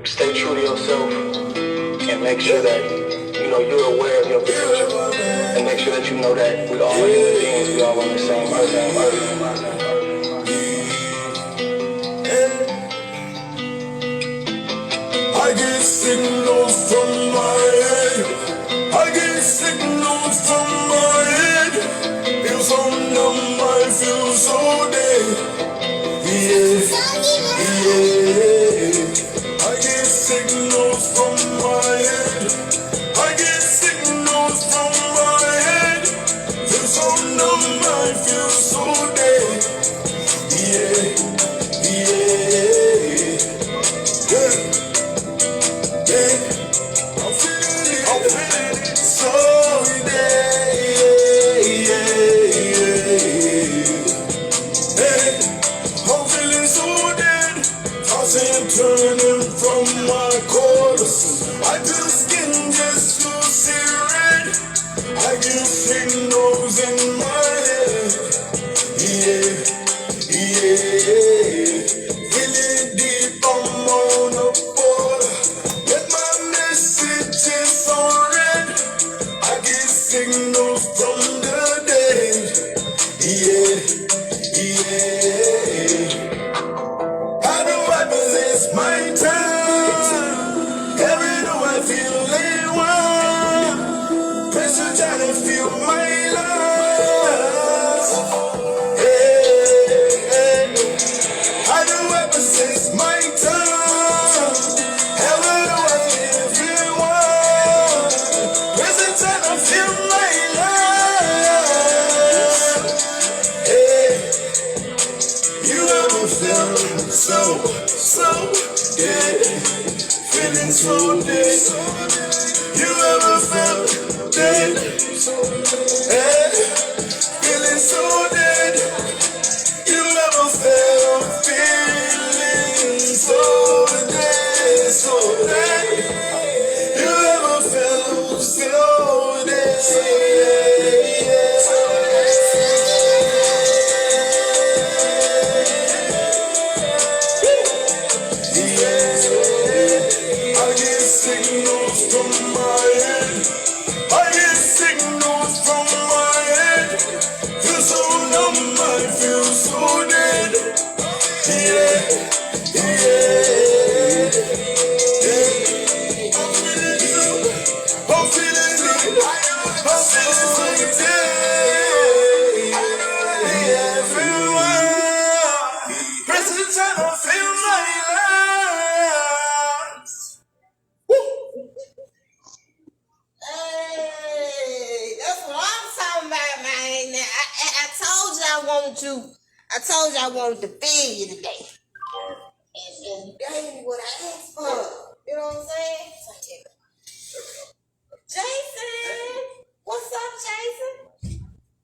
stay true to yourself and make sure that you're aware of your potential, and make sure that you know that we all are human beings. We all on the same earth. I get signals from my head. I get signals from my head. Feel so numb, I feel so dead. Yeah. I get signals from my head. I get signals from my head. Feel so numb, I feel so dead. Yeah. I'm feeling it so I'm feeling so dead. Tossing, turning from my quarters. I feel skin just to see red. I get signals in my head. Feeling deep, I'm on a border. Get my messages on red. I get signals from the dead. How do I possess my time? Every do I feel like one. Pressure trying to feel my life. How do I possess my time? Every do I feel one. Pressure trying to feel my life. You ever felt so dead? Feeling so dead. You ever felt dead? Feeling so dead. You ever felt feeling so dead, so dead? You ever felt so dead? I get signals from my head. I get signals from my head. Feel so numb, I feel so dead. I'm feeling it. I'm feeling so dead. Everyone, pressing trying to feel my life. Hey, that's what I'm talking about, man. I told you I told you I wanted to feel you today. And gave me what I asked for. You know what I'm saying? Jason! What's up, Jason?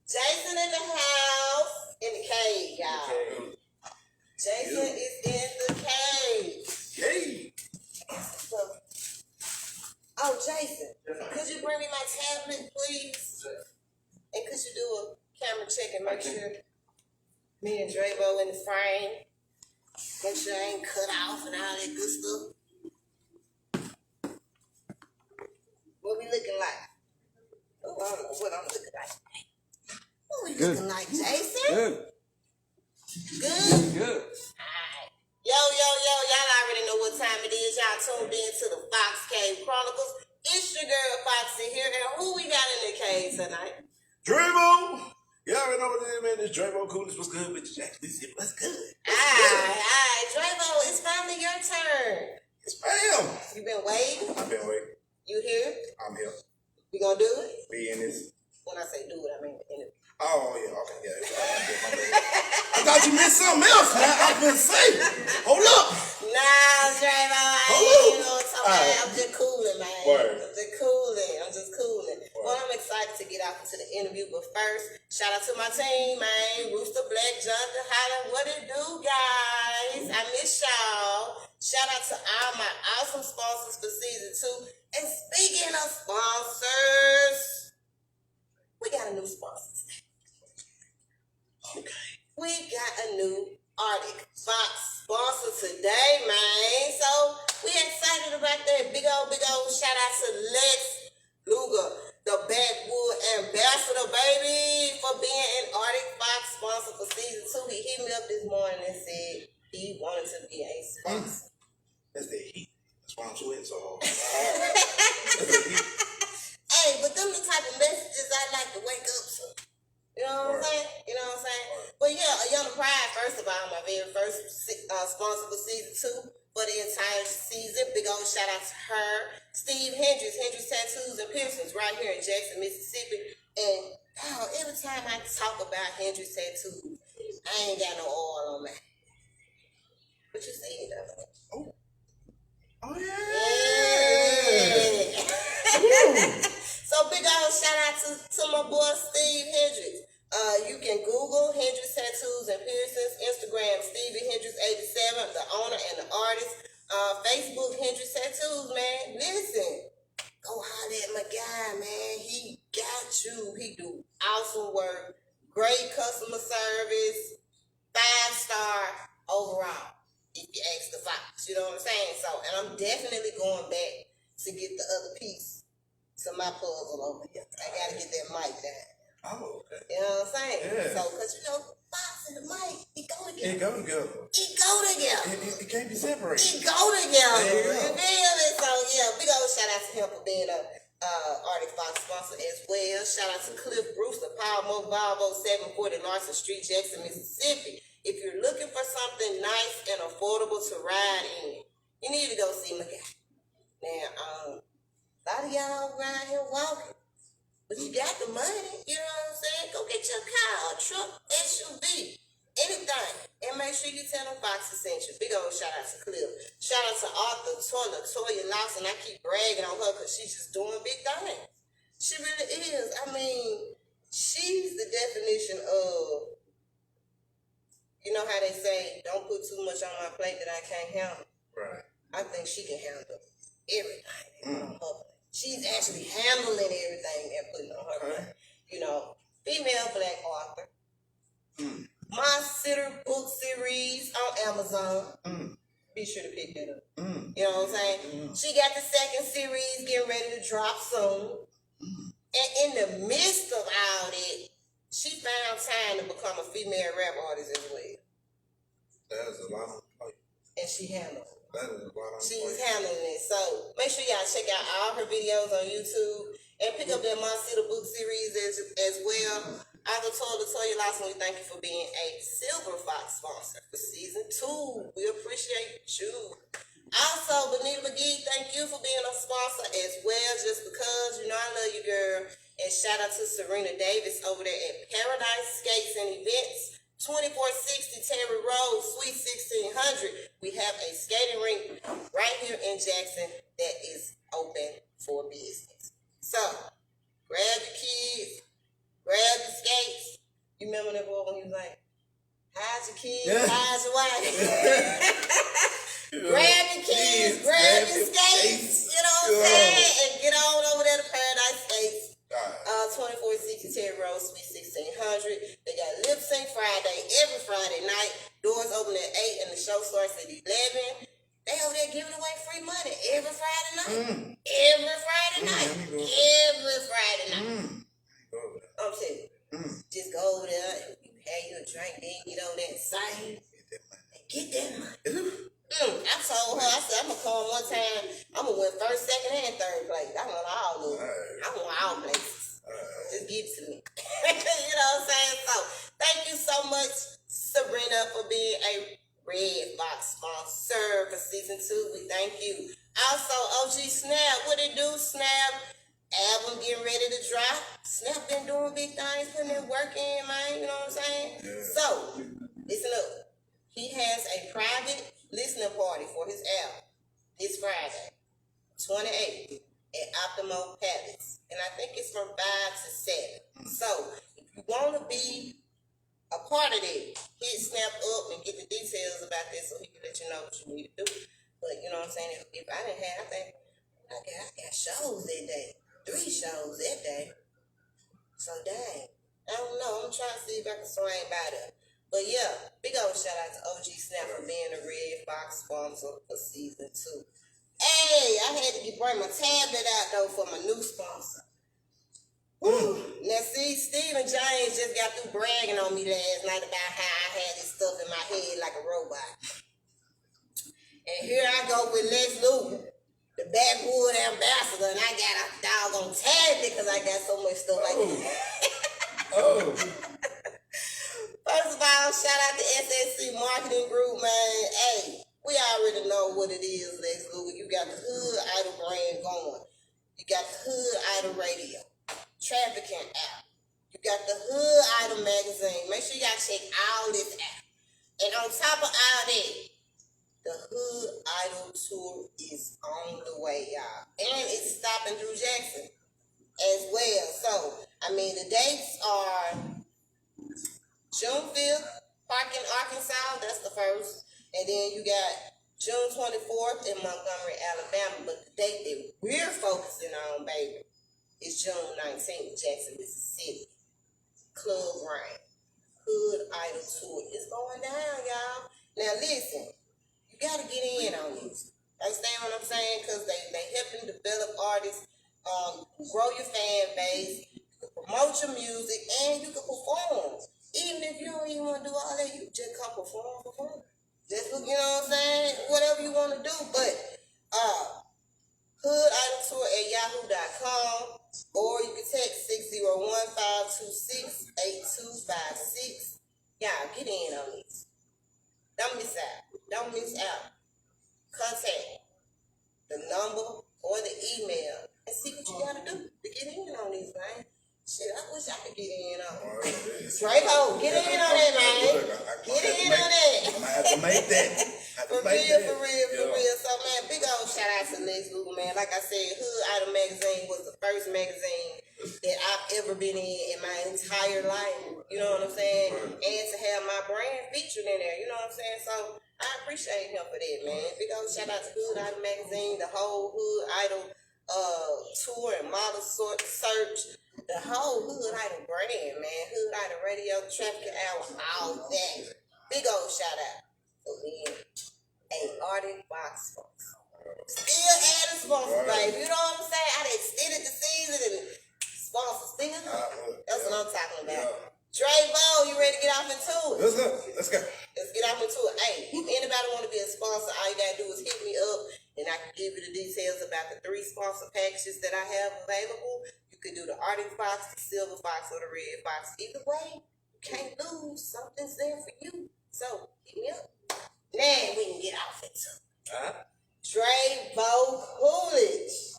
Jason in the house. In the cave, y'all. Jason is in the cave. So, oh, Jason, could you bring me my tablet, please? And could you do a camera check and make sure me and Drevo in the frame? Make sure I ain't cut off and all that good stuff. What we looking like? Oh, I don't know what I'm looking like. What we looking like, Jason? Good. Alright. Yo, y'all already know what time it is. Y'all tuned in to the Fox Cave Chronicles. It's your girl Foxy here, and who we got in the cave tonight? Drevo! Y'all already know what it is, man. This Drevo Coolidge. What's good with you, Jack? What's good? Alright. Drevo, it's finally your turn. Yes, ma'am. You been waiting? I've been waiting. You here? I'm here. We gonna do it? Be in this. When I say do it, I mean in it. Oh, yeah, okay, yeah. I thought you meant something else, man. I couldn't say. Hold up. Nah, Drevo, you know what I'm talking about. I'm just cooling, man. Word. I'm just cooling. Well, I'm excited to get out into the interview, but first, shout out to my team, man. Rooster, Black, Jonathan, Holla, what it do, guys? I miss y'all. Shout out to all my awesome sponsors for season 2. And speaking of sponsors, we got a new sponsor today. Okay. We got a new Arctic Fox sponsor today, man. So we excited about that. Big old shout out to Lex Luger, the Backwood ambassador, baby, for being an Arctic Fox sponsor for season 2. He hit me up this morning and said he wanted to be a sponsor. That's the heat. That's why I'm sweating so hard. Hey, but them the type of messages I like to wake up to. You know what I'm saying? You know what I'm saying? But yeah, A Young Pride, first of all, my very first sponsor for season 2 for the entire season. Big old shout out to her. Steve Hendricks Tattoos and Piercings, right here in Jackson, Mississippi. And every time I talk about Hendricks Tattoos, I ain't got no oil on me. But you see it, though. Oh, yeah. So big old shout out to my boy Steve Hendricks. You can Google Hendricks Tattoos and Piercings, Instagram Stevie Hendricks 87, the owner and the artist. Facebook Hendricks Tattoos, man. Listen, go holler at my guy, man. He got you. He do awesome work, great customer service, 5-star overall. If you ask the Fox, you know what I'm saying? So, and I'm definitely going back to get the other piece to my puzzle over here. I gotta get that mic down. Oh, okay. You know what I'm saying? Yeah. So, cause you know, Fox and the mic, it go together. It go together. It go together. It can't be separated. It go together. Yeah. You feel me? So yeah, big old shout out to him for being a Arctic Fox sponsor as well. Shout out to Cliff Brewster, Power Mo Volvo 740 Larson Street, Jackson, Mississippi. If you're looking for something nice and affordable to ride in, you need to go see my guy. Now, a lot of y'all around here walking, but you got the money, you know what I'm saying? Go get your car, a truck, SUV, anything. And make sure you tell them Fox sent you. Big old shout out to Cliff. Shout out to Arthur Toya Lawson. I keep bragging on her because she's just doing big things. She really is. I mean, she's the definition of, you know how they say, don't put too much on my plate that I can't handle. Right. I think she can handle everything on her plate. She's actually handling everything and putting on her plate. You know, female black author. My Sitter book series on Amazon. Be sure to pick that up. You know what I'm saying? She got the second series getting ready to drop soon. And in the midst of all that, she found time to become a female rap artist as well. That is a lot on the plate. And she handled it. That is a lot on the She's plate. handling it. So make sure y'all check out all her videos on YouTube and pick up that Monsita book series as well. Author Toya Lawson, we thank you for being a Silver Fox sponsor for season 2. We appreciate you. Also, Benita McGee, thank you for being a sponsor as well, just because, you know, I love you, girl. And shout out to Serena Davis over there at Paradise Skates and Events, 2460 Terry Road, Suite 1600. We have a skating rink right here in Jackson that is open for business. So, grab your kids, grab the skates. You remember that boy when he was like, how's your kids, how's your wife? Grab your kids, grab your skates, you know what I'm saying? And get on over there to Paradise Skates. 2460 Terry Road, Suite 1600. They got Lip Sync Friday every Friday night. Doors open at 8 and the show starts at 11. They over there giving away free money every Friday night. Every Friday night. Every Friday night. I'm telling you. Just go over there and have you a drink, then get over there and sing. Get that money. I told her, I said, I'm going to come one time. I'm going to win first, second, and third place. I want all of them. I want all places. Just give it to me. You know what I'm saying? So, thank you so much, Serena, for being a Red Fox sponsor for season 2. We thank you. Also, OG Snap, what it do, Snap? Album getting ready to drop. Snap been doing big things, putting that work in, man. You know what I'm saying? Yeah. So, listen up. He has a private listening party for his album this Friday, 28th, at Optimo Palace. And I think it's from 5 to 7. So, if you want to be a part of that, hit Snap up and get the details about this so he can let you know what you need to do. But, you know what I'm saying? If I didn't have, I got shows that day. 3 shows that day. So, dang. I don't know. I'm trying to see if I can swing by there. But yeah, big old shout out to OG Snap for being a Red Box sponsor for season 2. Hey, I had to bring my tablet out though for my new sponsor. Woo! Now see, Stephen James just got through bragging on me last night about how I had this stuff in my head like a robot. And here I go with Les Luger, the backwood ambassador, and I got a doggone tablet because I got so much stuff like that. First of all, shout out to SSC Marketing Group, man. Hey, we already know what it is, Lex Luger. You got the Hood Idol brand going. You got the Hood Idol radio, trafficking app. You got the Hood Idol magazine. Make sure y'all check all this out. And on top of all that, the Hood Idol tour is on the way, y'all. And it's stopping through Jackson as well. So, I mean, the dates are June 5th, Park in Arkansas, that's the first. And then you got June 24th in Montgomery, Alabama. But the date that we're focusing on, baby, is June 19th, Jackson, Mississippi. Club Rain. Hood Idol Tour is going down, y'all. Now, listen, you got to get in on this. Understand what I'm saying? Because they helping develop artists, grow your fan base, promote your music, and you can perform. Even if you don't even want to do all that, you just come perform. Just, you know what I'm saying? Whatever you want to do. But Hood Idol Tour at yahoo.com, or you can text 601-526-8256. Y'all, get in on this. Don't miss out. Don't miss out. Contact the number or the email and see what you got to do to get in on this, man. Shit, I wish I could get in on it. Drevo, get in on that, man. Get in on that. I'm gonna have to make that. For real. So, man, big old shout out to Lex Luger, man. Like I said, Hood Idol magazine was the first magazine that I've ever been in my entire life. You know what I'm saying? And to have my brand featured in there, you know what I'm saying? So, I appreciate him for that, man. Big old shout out to Hood Idol magazine, the whole Hood Idol tour and model search. The whole Hood Idol brand, man. Hood Idol radio, traffic hour, all that. Big old shout out for being a Arctic Box sponsor. Still adding sponsors, baby. You know what I'm saying? I done extended the season and sponsors still. That's what I'm talking about. Drevo, you ready to get off into it? Let's go. Let's get off into it. Hey, if anybody want to be a sponsor, all you got to do is hit me up and I can give you the details about the 3 sponsor packages that I have available. You can do the Arctic Box, the Silver Box, or the Red Box. Either way, you can't lose. Something's there for you. So, hit me up. Now we can get off into it. Drevo Coolidge.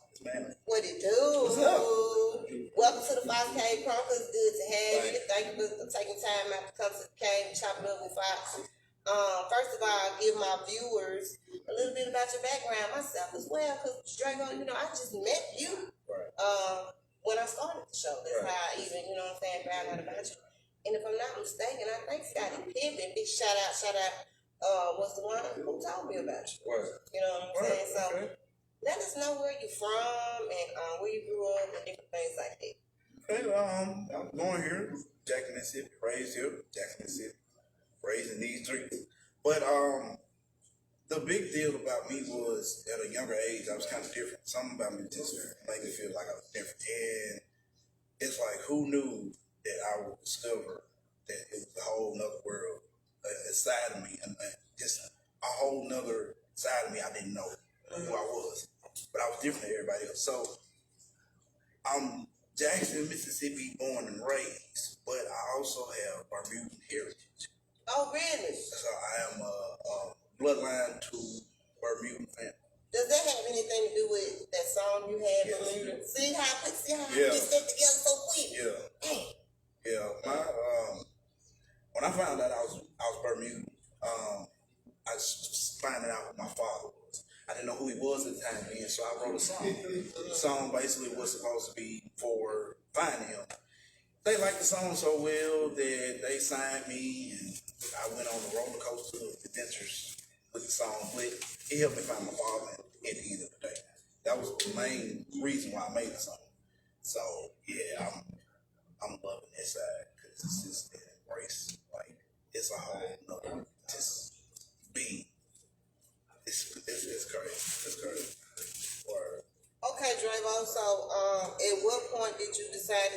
What it do? What's up? Welcome to the Fox Cave Chronicles. Good to have you. Thank you for taking time out to come to the cave and chop it up with Fox. First of all, I'll give my viewers a little bit about your background, myself as well, because Drevo, you know, I just met you when I started the show. That's how I even, you know what I'm saying, found out about you. And if I'm not mistaken, I think Scotty Pippen, big shout out, was the one who told me about you. You know what I'm saying? So let us know where you're from and where you grew up and different things like that. Okay, I'm born here, Jackson, Mississippi, raised here, Jackson, Mississippi, raised in these 3. But the big deal about me was at a younger age, I was kind of different. Something about me just made me feel like I was different. And it's like, who knew that I would discover that it was a whole nother world, a side of me, and just a whole nother side of me I didn't know who I was. But I was different than everybody else. So I'm Jackson, Mississippi, born and raised, but I also have Bermudan heritage. Oh, really? So I am a bloodline to Bermudan family. Does that have anything to do with that song you had, Yes. Bermuda? See how I put Yeah. that together so quick? Yeah. Yeah. When I found out I was Bermudan, I was finding out who my father was. I didn't know who he was at the time being, so I wrote a song. The song basically was supposed to be for finding him. They liked the song so well that they signed me, and I went on the roller coaster of adventures with the song. But it helped me find my father at the end of the day. That was the main reason why I made the song. So yeah, I'm loving this side because it's just an embrace. Like it's a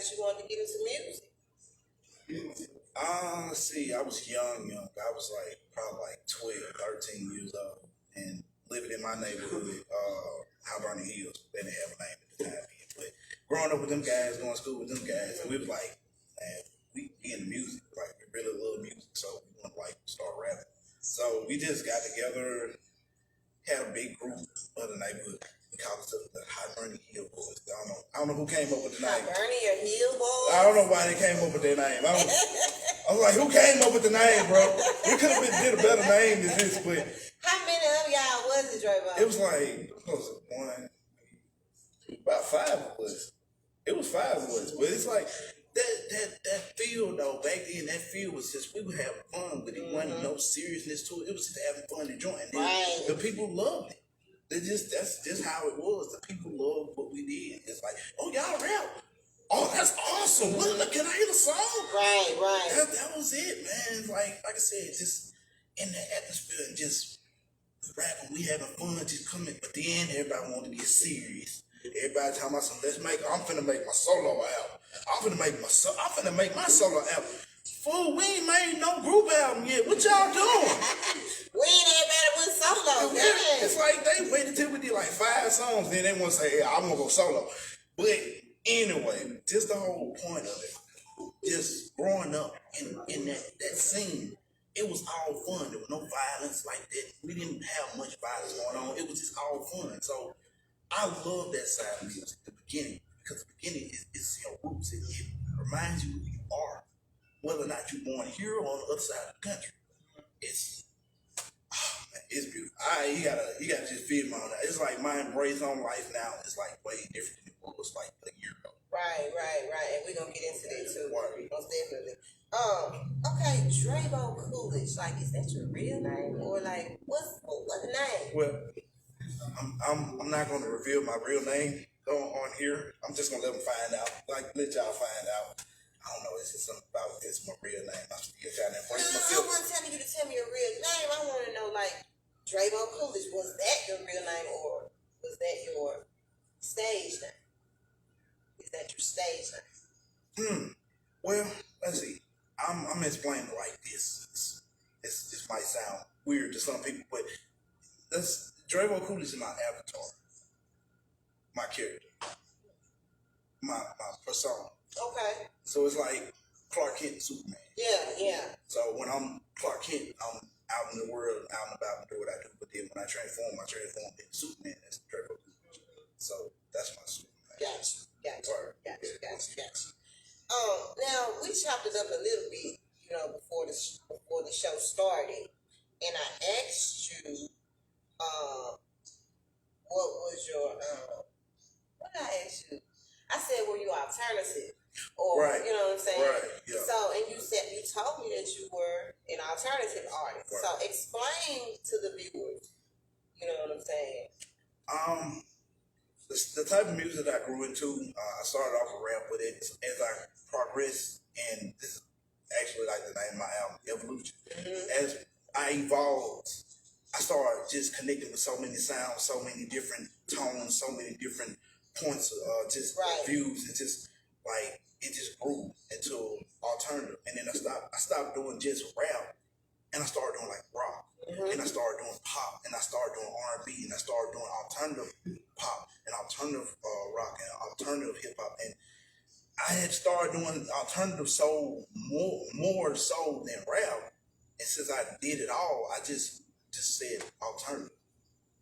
that you wanted to get into music? See, I was young. I was like probably like 12, 13 years old, and living in my neighborhood, Hibernia Hills. They didn't have a name at the time, but growing up with them guys, going to school with them guys, and we was like, man, we in music, like we really love music, so we want to like start rapping. So we just got together, had a big group of the neighborhood. We called it the Hibernia Hill Boys. I don't know who came up with the name. Hibernia Hill Boys? I don't know why they came up with their name. I was like, who came up with the name, bro? We could have did a better name than this, but how many of y'all was it, Drevo? it was like, what was it, about 5 of us. It was 5 of us, but it's like that feel though. Back then, that feel was just we were having fun, but it wasn't no seriousness to it. It was just having fun and enjoying it. Right. The people loved it. That's just how it was. The people loved what we did. It's like, oh, y'all rap. Oh, that's awesome. Look, can I hear the song? Right. That was it, man. Like I said, just in the atmosphere and just rapping, we having fun, just coming. But then everybody wanted to get serious. Everybody talking about something. I'm finna make my solo album. I'm finna make my solo album. Fool, we ain't made no group album yet. What y'all doing? We ain't everybody went solo. Yeah, it's like they waited till we did like 5 songs, then they want to say, hey, I'm gonna go solo. But anyway, just the whole point of it, just growing up in that scene, it was all fun. There was no violence like that. We didn't have much violence going on. It was just all fun. So I love that side of music, the beginning, because the beginning is your roots. It reminds you who you are, whether or not you're born here or on the other side of the country. It's beautiful. You gotta just feel on that. It's like my embrace on life now is like way different than it was like a year ago. Right. And we're gonna get into that too. Most definitely. Okay, Drevo Coolidge. Like, is that your real name or like what's the name? Well, I'm not gonna reveal my real name on here. I'm just gonna let them find out. Like, let y'all find out. I don't know, it's just something about this, my real name. I'm still trying to embrace myself. I wasn't telling you to tell me your real name. I want to know, like, Drevo Coolidge, was that your real name or was that your stage name? Is that your stage name? Well, let's see. I'm explaining it like this. This might sound weird to some people, but Drevo Coolidge is my avatar, my character, my persona. Okay. So it's like Clark Kent and Superman. Yeah. So when I'm Clark Kent, I'm out in the world, out and about, and do what I do. But then when I transform into Superman. That's Drevo Coolidge. So that's my Superman. Gotcha. Right. Gotcha. Now we chopped it up a little bit, before the show started, and I asked you, what was your what did I ask you? I said, were you alternative? Or, right. You know what I'm saying? Right, yeah. So, and you told me that you were an alternative artist. Right. So, explain to the viewers, you know what I'm saying? The type of music that I grew into, I started off with rap, but as I progressed, and this is actually like the name of my album, Evolution. Mm-hmm. As I evolved, I started just connecting with so many sounds, so many different tones, so many different points of views, and just like it just grew into alternative. And then I stopped doing just rap, and I started doing like rock, and I started doing pop, and I started doing R&B, and I started doing alternative pop and alternative rock and alternative hip hop. And I had started doing alternative soul more so than rap. And since I did it all, I just said alternative,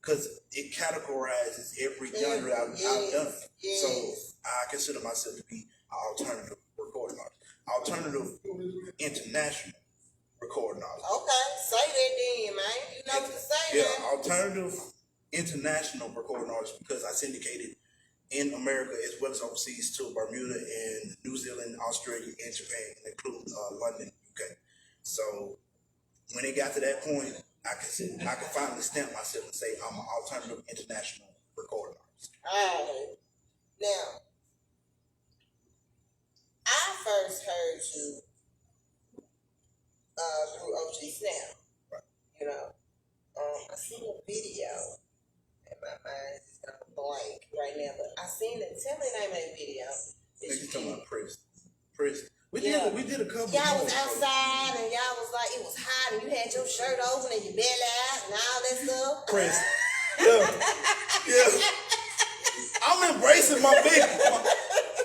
because it categorizes every genre I've done. Yes. So I consider myself to be an alternative recording artist, alternative international recording artist. Okay, say that then, man. You know what to say. Yeah, alternative international recording artist, because I syndicated in America as well as overseas to Bermuda and New Zealand, Australia, and Japan, including London, UK. So when it got to that point, I could finally stamp myself and say I'm an alternative international recording artist. All right. Now, I first heard you through OG Snap. Right. I seen a video, and my mind is kind of blank right now, but I seen it. Tell me the name of that video. You talking about Prince. We Yeah. did a couple. Y'all was outside and y'all was like, it was hot and you had your shirt open and your belly out and all that stuff. Prince. Yeah. I'm embracing my big.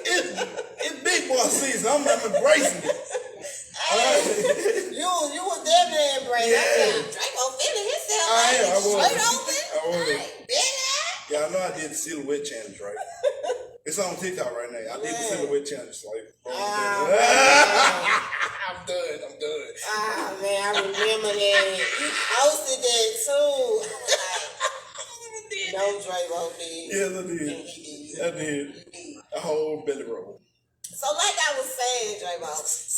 It's big boy season. I'm embracing it. You was definitely embracing. Yeah. Drevo feeling himself. I was. Shirt open. I was. Belly out. Yeah, I know I did the silhouette challenge, right? It's on TikTok right now. I did the silhouette challenge. Like, I'm done. Ah, man, I remember that. You posted that too. No, Drevo did. Yes, I did. And he did. I did. He did. A whole belly roll. So like I was saying, Drevo,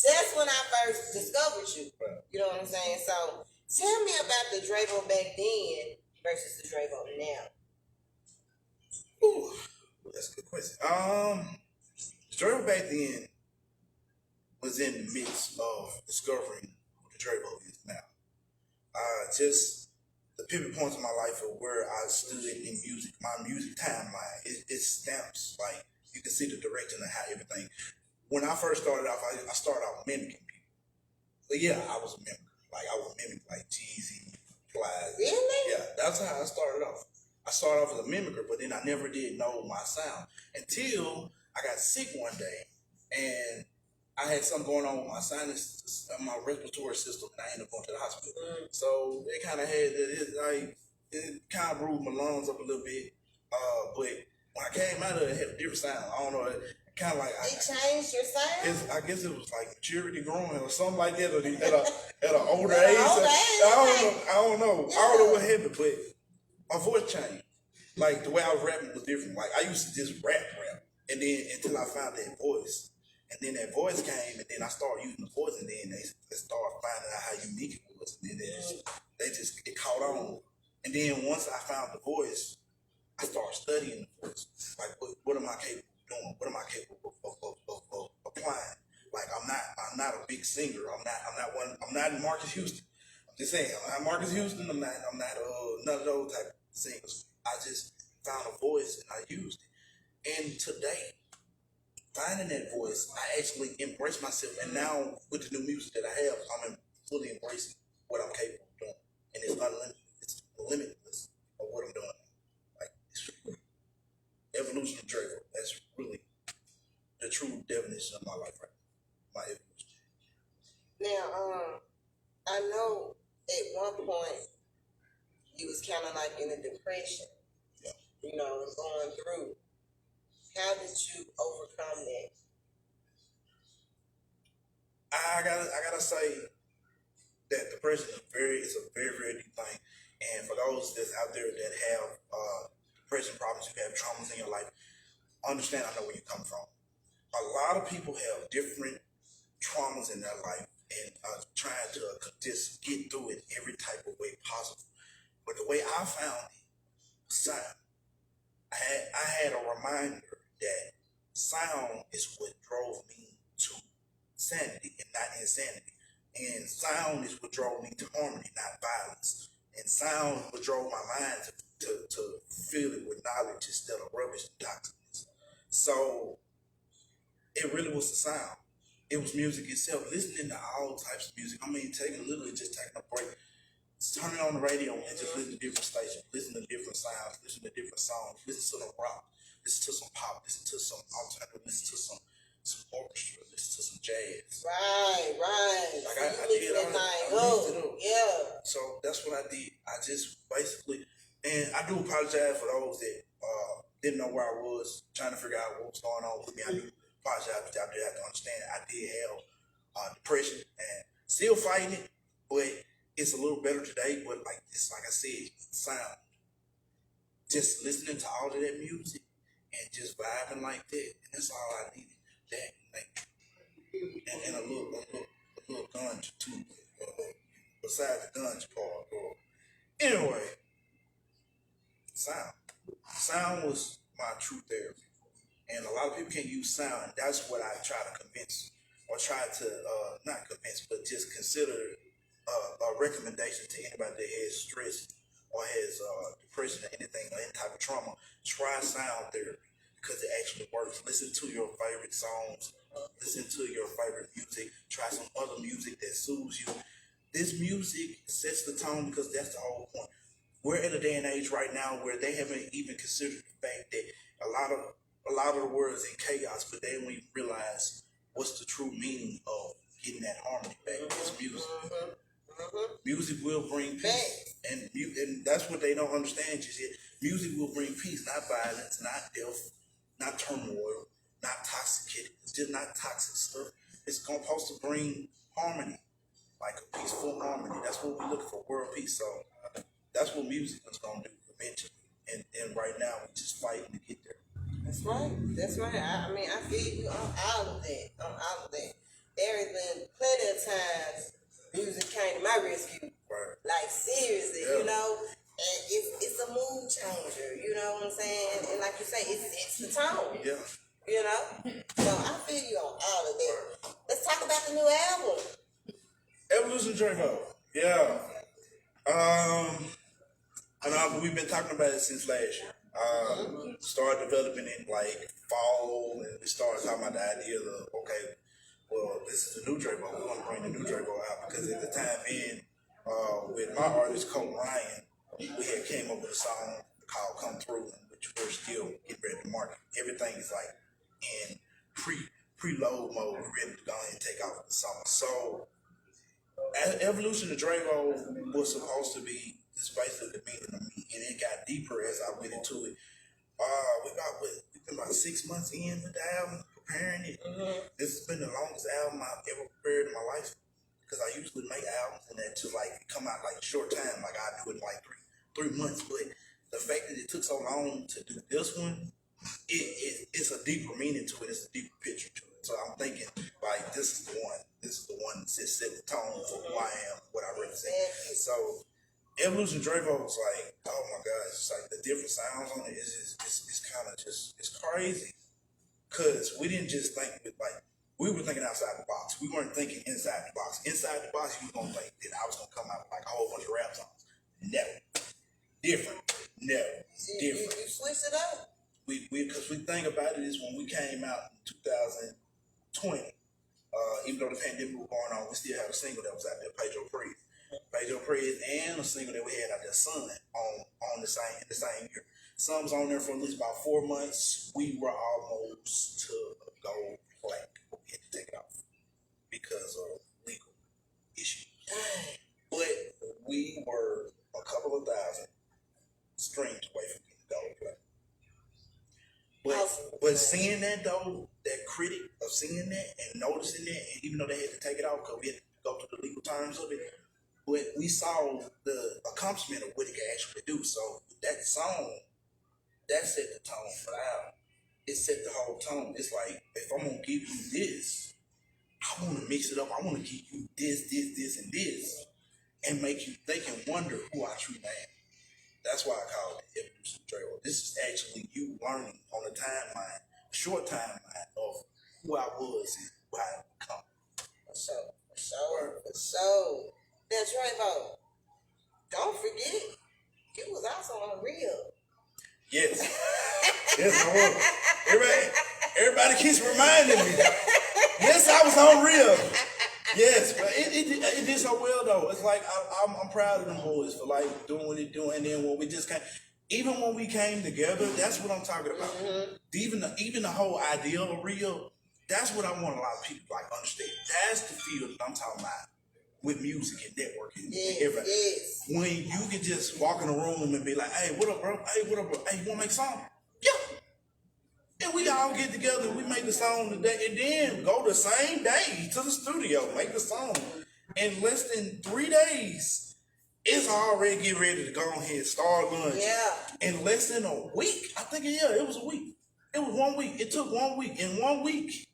that's when I first discovered you. Right. You know what I'm saying? So tell me about the Drevo back then versus the Drevo now. Ooh, that's a good question. Drevo back then was in the midst of discovering who the Drevo is now. Just the pivot points of my life of where I stood in music, my music timeline, it stamps, like, you can see the direction and how everything. When I first started off, I started off mimicking people. But yeah, I was a mimicker. Like, I would mimic, like, Jeezy, Plies. Really? Yeah, that's how I started off. I started off as a mimicker, but then I never did know my sound until I got sick one day, and I had something going on with my sinus, my respiratory system, and I ended up going to the hospital. So it kind of had, it kind of bruised my lungs up a little bit. But when I came out of it, it had a different sound. I don't know, it kind of like... It changed your sound? I guess it was like maturity growing or something like that, or at an older At an age. older age, I don't know. Yeah. I don't know what happened, but my voice changed. Like, the way I was rapping was different. Like, I used to just rap, and then until I found that voice. And then that voice came, and then I started using the voice, and then they started finding out how unique it was. And then it caught on. And then once I found the voice, I started studying the voice. Like, what am I capable of doing? What am I capable of applying? Like, I'm not a big singer. I'm not Marcus Houston. I'm just saying, I'm not Marcus Houston. I'm not none of those type of singers. I just found a voice and I used it. And today, finding that voice, I actually embrace myself. And now with the new music that I have, I'm fully embracing what I'm capable of doing. And it's unlimited. It's limitless of what I'm doing. Like, it's evolution of Drevo. That's really the true definition of my life right now. My evolution. Now, I know at one point you was kind of like in a depression. Yeah. You know, going through. How did you overcome that? I gotta say that depression is a very, very deep thing. And for those that's out there that have depression problems, you have traumas in your life, understand I know where you come from. A lot of people have different traumas in their life and trying to just get through it every type of way possible. But the way I found it was sound. I had a reminder that sound is what drove me to sanity and not insanity. And sound is what drove me to harmony, not violence. And sound is what drove my mind to fill it with knowledge instead of rubbish and toxins. So it really was the sound. It was music itself, listening to all types of music. I mean, taking a break, turning on the radio and just listen to different stations, listen to different sounds, listen to different songs, listen to the rock, listen to some pop, listen to some alternative, listen to some orchestra, listen to some jazz. Right. Like So I you did mixed that thing I up. mixed it up. Yeah. So that's what I did. I just basically, and I do apologize for those that didn't know where I was, trying to figure out what was going on with me. I do apologize, but y'all did have to understand I did have depression and still fighting it, but it's a little better today. But like I said, sound. Just listening to all of that music and just vibing like that, and that's all I needed. That, like, and a little gunge too, besides the gunge part. Anyway, sound was my true therapy, and a lot of people can't use sound. And that's what I try to convince, or try to not convince, but just consider a recommendation to anybody that has stress or has depression or anything or any type of trauma. Try sound therapy, because it actually works. Listen to your favorite songs. Listen to your favorite music. Try some other music that soothes you. This music sets the tone because that's the whole point. We're in a day and age right now where they haven't even considered the fact that a lot of the world is in chaos, but they don't even realize what's the true meaning of getting that harmony back. It's music. Music will bring peace, and that's what they don't understand just yet. Music will bring peace, not violence, not death, not turmoil, not toxic. It's just not toxic stuff. It's supposed to bring harmony, like a peaceful harmony. That's what we're looking for, world peace. So that's what music is gonna do eventually. And right now we're just fighting to get there. That's right. That's right. I mean, I feel you on all of that. On all of that. There has been plenty of times music came to my rescue. Right. Like seriously, you know. And it's a mood changer. You know what I'm saying? And like you say, it sets the tone. Yeah. You know? So I feel you on all of that. Let's talk about the new album. Evolution Drevo. Yeah. And we've been talking about it since last year. Started developing it like fall, and we started talking about the idea of, okay, well, this is the new Drevo. We want to bring the new Drevo out because at the time being, with my artist, Coach Ryan, we had came up with a song called Come Through, which we're still getting ready to market. Everything is like in preload mode. We're ready to go ahead and take off the song. So, Evolution of Drevo was supposed to be just basically the meaning of me, and it got deeper as I went into it. We've been about 6 months in with the album, preparing it. This has been the longest album I've ever prepared in my life because I usually make albums and that just like come out like short time, like I do it in like three months. But the fact that it took so long to do this one, it's a deeper meaning to it. It's a deeper picture to it. So I'm thinking like this is the one. This is the one that set the tone for who I am, what I represent. So Evolution Drevo was like, oh my God, it's like the different sounds on it is it's kind of just, it's crazy. Cause we didn't just think with like, we were thinking outside the box. We weren't thinking inside the box. Inside the box, you were gonna think that I was gonna come out with like a whole bunch of rap songs. Never. Different. Never. Different. You switched it up? Because we think about it is when we came out in 2020, even though the pandemic was going on, we still have a single that was out there, Pedro Priest, and a single that we had out there, Sun, on the same year. Sun's on there for at least about 4 months. We were almost to a gold plaque, but we had to take it off because of legal issues. But we were a couple of thousand streams away from getting gold plaque. But seeing that though, that critic of seeing that and noticing that, and even though they had to take it off because we had to go through the legal terms of it, but we saw the accomplishment of what it could actually do. So that song, that set the tone for the album. It set the whole tone. It's like, if I'm gonna give you this, I want to mix it up. I want to give you this, and this, and make you think and wonder who I truly am. That's why I call it Evolution Drevo. This is actually you learning on a timeline, short timeline of who I was and who I have become. So, now Drevo, don't forget, you was also on Real. Yes. Yes, I was. Everybody keeps reminding me. Yes, I was on Real. Yes, but it did so well though. It's like I'm proud of them boys for like doing what they're doing. And then when we just even when we came together, that's what I'm talking about. Even the whole idea of Real, that's what I want a lot of people to like understand. That's the field that I'm talking about with music and networking and everything. Yes. When you can just walk in a room and be like, hey, what up, bro? Hey, what up, bro? Hey, you wanna make a song? Yeah. And we all get together and we make the song today and then go the same day to the studio, make the song. In less than 3 days, it's already getting ready to go ahead, start lunch. Yeah. In less than a week, I think, it was a week. It was 1 week. It took 1 week. In 1 week,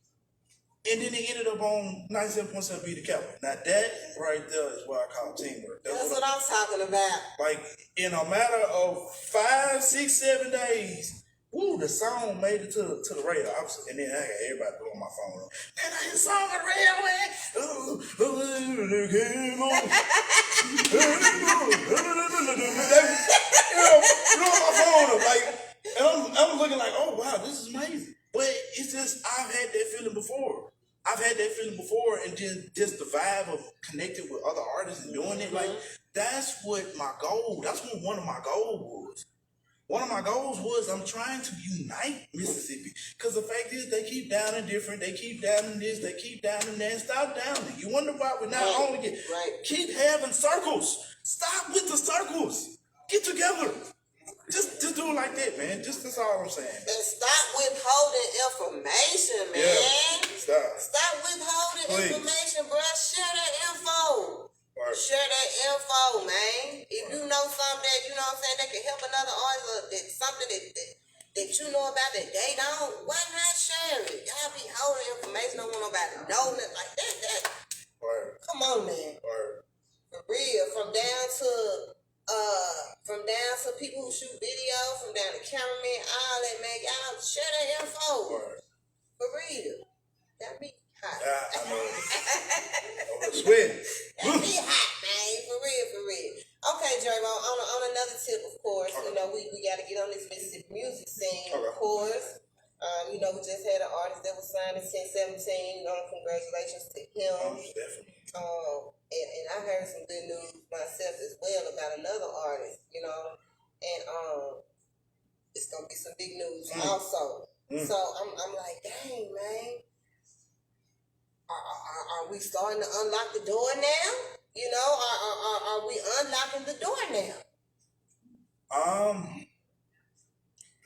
and then it ended up on 97.7 Be the Capital. Now that right there is what I call teamwork. That's what I'm talking about. Like in a matter of 5, 6, 7 days, the song made it to the radio. And then I got everybody blowing my phone up. Man, I hear the song on the radio, man. Blowing my phone up. Like, and I'm looking like, oh wow, this is my and just the vibe of connecting with other artists and doing it. Like, that's what my goal, that's what one of my goals was. One of my goals was I'm trying to unite Mississippi. Because the fact is they keep downing different, they keep downing this, they keep downing that, and stop downing. You wonder why we not only keep having circles. Stop with the circles. Get together. Just do it like that, man. That's all I'm saying. And stop withholding information, man. Yeah. Stop withholding information, bro. Share that info. Right. Share that info, man. If you know something that, you know what I'm saying, that can help another artist, or that something that you know about that they don't, why not share it? Y'all be holding information, don't want nobody to know nothing like that. Right. Come on, man. Right. For real. From down to people who shoot videos, from down to cameramen, all that, man. Y'all share that info. Right. For real. That be hot. I know. Sweat. That be hot, man. For real. Okay, Drevo, on another tip, of course, you know, we got to get on this Mississippi music scene, of course. You know, we just had an artist that was signed in 1017. You know, congratulations to him. Definitely. And I heard some good news myself as well about another artist, you know, and it's gonna be some big news also. So I'm like, dang, man, are we starting to unlock the door now? You know, are we unlocking the door now?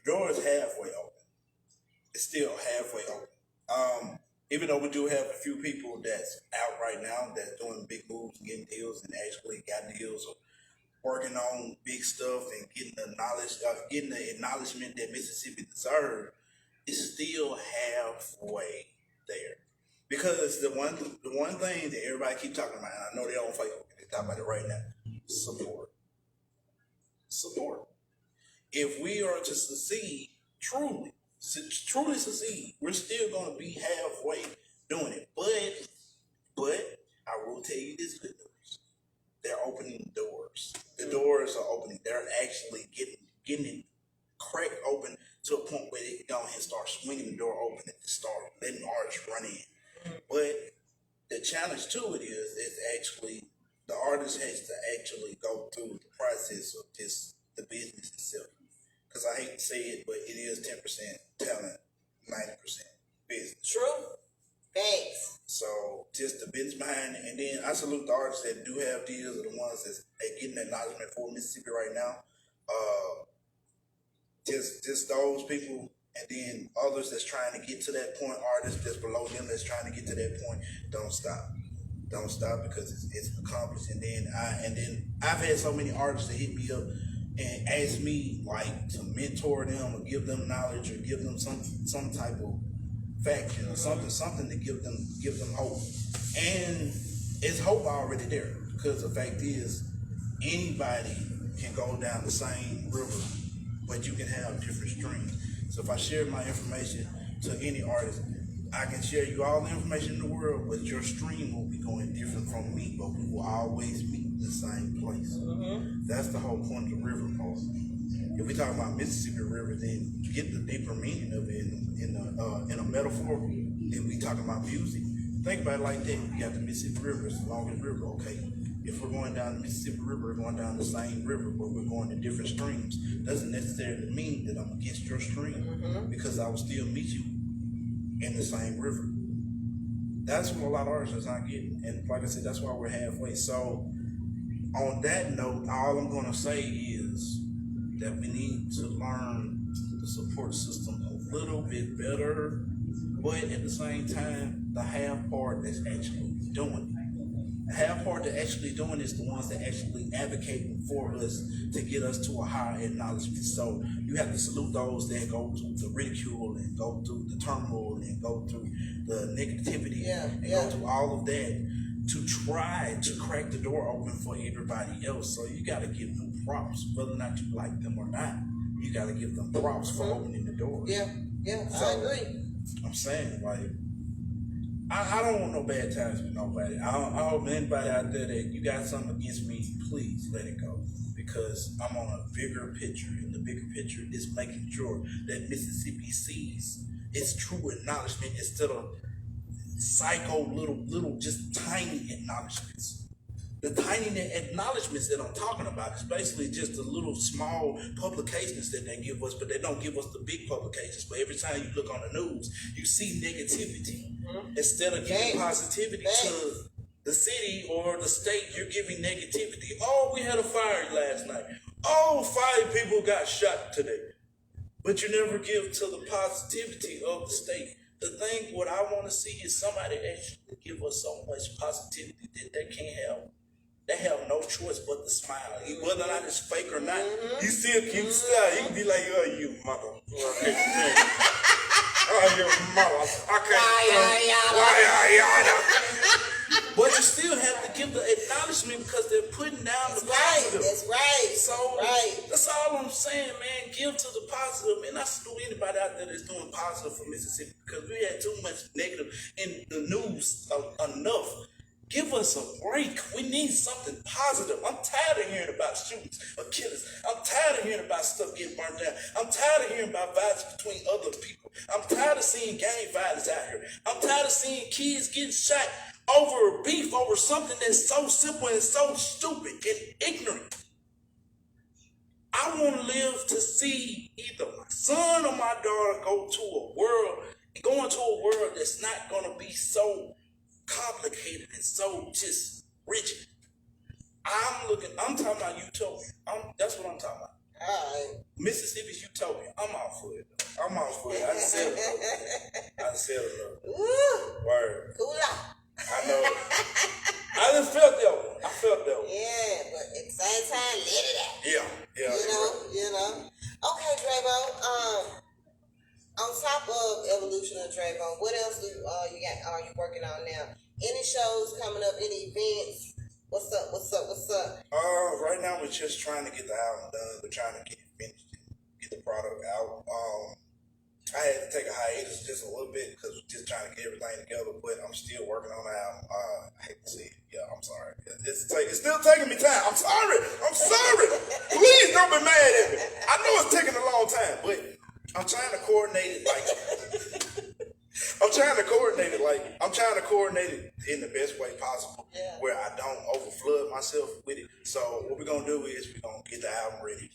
The door is halfway open. It's still halfway open. Even though we do have a few people that's out right now that's doing big moves and getting deals and actually got deals or working on big stuff and getting the knowledge, getting the acknowledgement that Mississippi deserves, it's still halfway there. Because the one thing that everybody keep talking about, and I know they're on Facebook and they talk about it right now, support. If we are to succeed truly succeed, we're still going to be halfway doing it. But I will tell you this good news. They're opening doors. The doors are opening. They're actually getting it cracked open to a point where they can go ahead and start swinging the door open and start letting artists run in. But the challenge to it is actually the artist has to actually go through the process of the business itself. Because I hate to say it, but it is 10% talent, 90% business. True. Thanks. So just the business behind it. And then I salute the artists that do have deals, are the ones that's getting acknowledgement for Mississippi right now. Just those people, and then others that's trying to get to that point, artists that's below them that's trying to get to that point, don't stop. Don't stop, because it's accomplished. And then I've had so many artists that hit me up and ask me like to mentor them or give them knowledge or give them some type of faction or something to give them hope. And it's hope already there, because the fact is anybody can go down the same river, but you can have different streams. So if I share my information to any artist, I can share you all the information in the world, but your stream will be going different from me, but we will always meet in the same place. That's the whole point of the river part. If we talk about Mississippi River, then you get the deeper meaning of it in a metaphor. Then we talk about music. Think about it like that. You got the Mississippi River, it's the longest river, okay? If we're going down the Mississippi River, we're going down the same river, but we're going to different streams. Doesn't necessarily mean that I'm against your stream, because I will still meet you in the same river. That's what a lot of artists are not getting. And like I said, that's why we're halfway. So on that note, all I'm going to say is that we need to learn the support system a little bit better, but at the same time, the half part that's actually doing it. The half part that actually doing is the ones that actually advocating for us to get us to a higher acknowledgement. So you have to salute those that go through the ridicule and go through the turmoil and go through the negativity and go through all of that to try to crack the door open for everybody else. So you got to give them props, whether or not you like them or not. You got to give them props for opening the door. Yeah, so, I agree. I'm saying, like, I don't want no bad times with nobody. I hope anybody out there that you got something against me, please let it go. Because I'm on a bigger picture, and the bigger picture is making sure that Mississippi sees its true acknowledgement instead of psycho little just tiny acknowledgments. The tiny acknowledgments that I'm talking about is basically just the little small publications that they give us, but they don't give us the big publications. But every time you look on the news, you see negativity. Instead of giving positivity to the city or the state, you're giving negativity. Oh, we had a fire last night. Oh, 5 people got shot today. But you never give to the positivity of the state. The thing, what I want to see is somebody actually give us so much positivity that they can't have. They have no choice but to smile. Whether or not it's fake or not, you still keep smiling. You can be like, oh, you mother. Oh, you mother. But you still have to give the acknowledgement because they're putting down the positive. That's right. So that's all I'm saying, man. Give to the positive. And I salute anybody out there that's doing positive for Mississippi because we had too much negative in the news enough. Give us a break. We need something positive. I'm tired of hearing about shootings or killings. I'm tired of hearing about stuff getting burnt down. I'm tired of hearing about violence between other people. I'm tired of seeing gang violence out here. I'm tired of seeing kids getting shot over beef, over something that's so simple and so stupid and ignorant. I want to live to see either my son or my daughter go into a world that's not going to be so complicated and so just rigid. I'm talking about utopia. That's what I'm talking about. All right. Mississippi's utopia. I'm all for it. I just said it. Word. Coolidge. I know. I just felt that one. I felt that one. Yeah, but at the same time, let it out. Yeah. You know. Okay, Drevo. On top of Evolution of Drevo, what else are you working on now? Any shows coming up? Any events? What's up? Right now we're just trying to get the album done. We're trying to get it finished and get the product out. I had to take a hiatus just a little bit because we're just trying to get everything together, but I'm still working on the album. I hate to see it. Yeah, I'm sorry. It's still taking me time. I'm sorry. Please don't be mad at me. I know it's taking a long time, but I'm trying to coordinate it I'm trying to coordinate it in the best way possible where I don't overflood myself with it. So what we're going to do is we're going to get the album ready.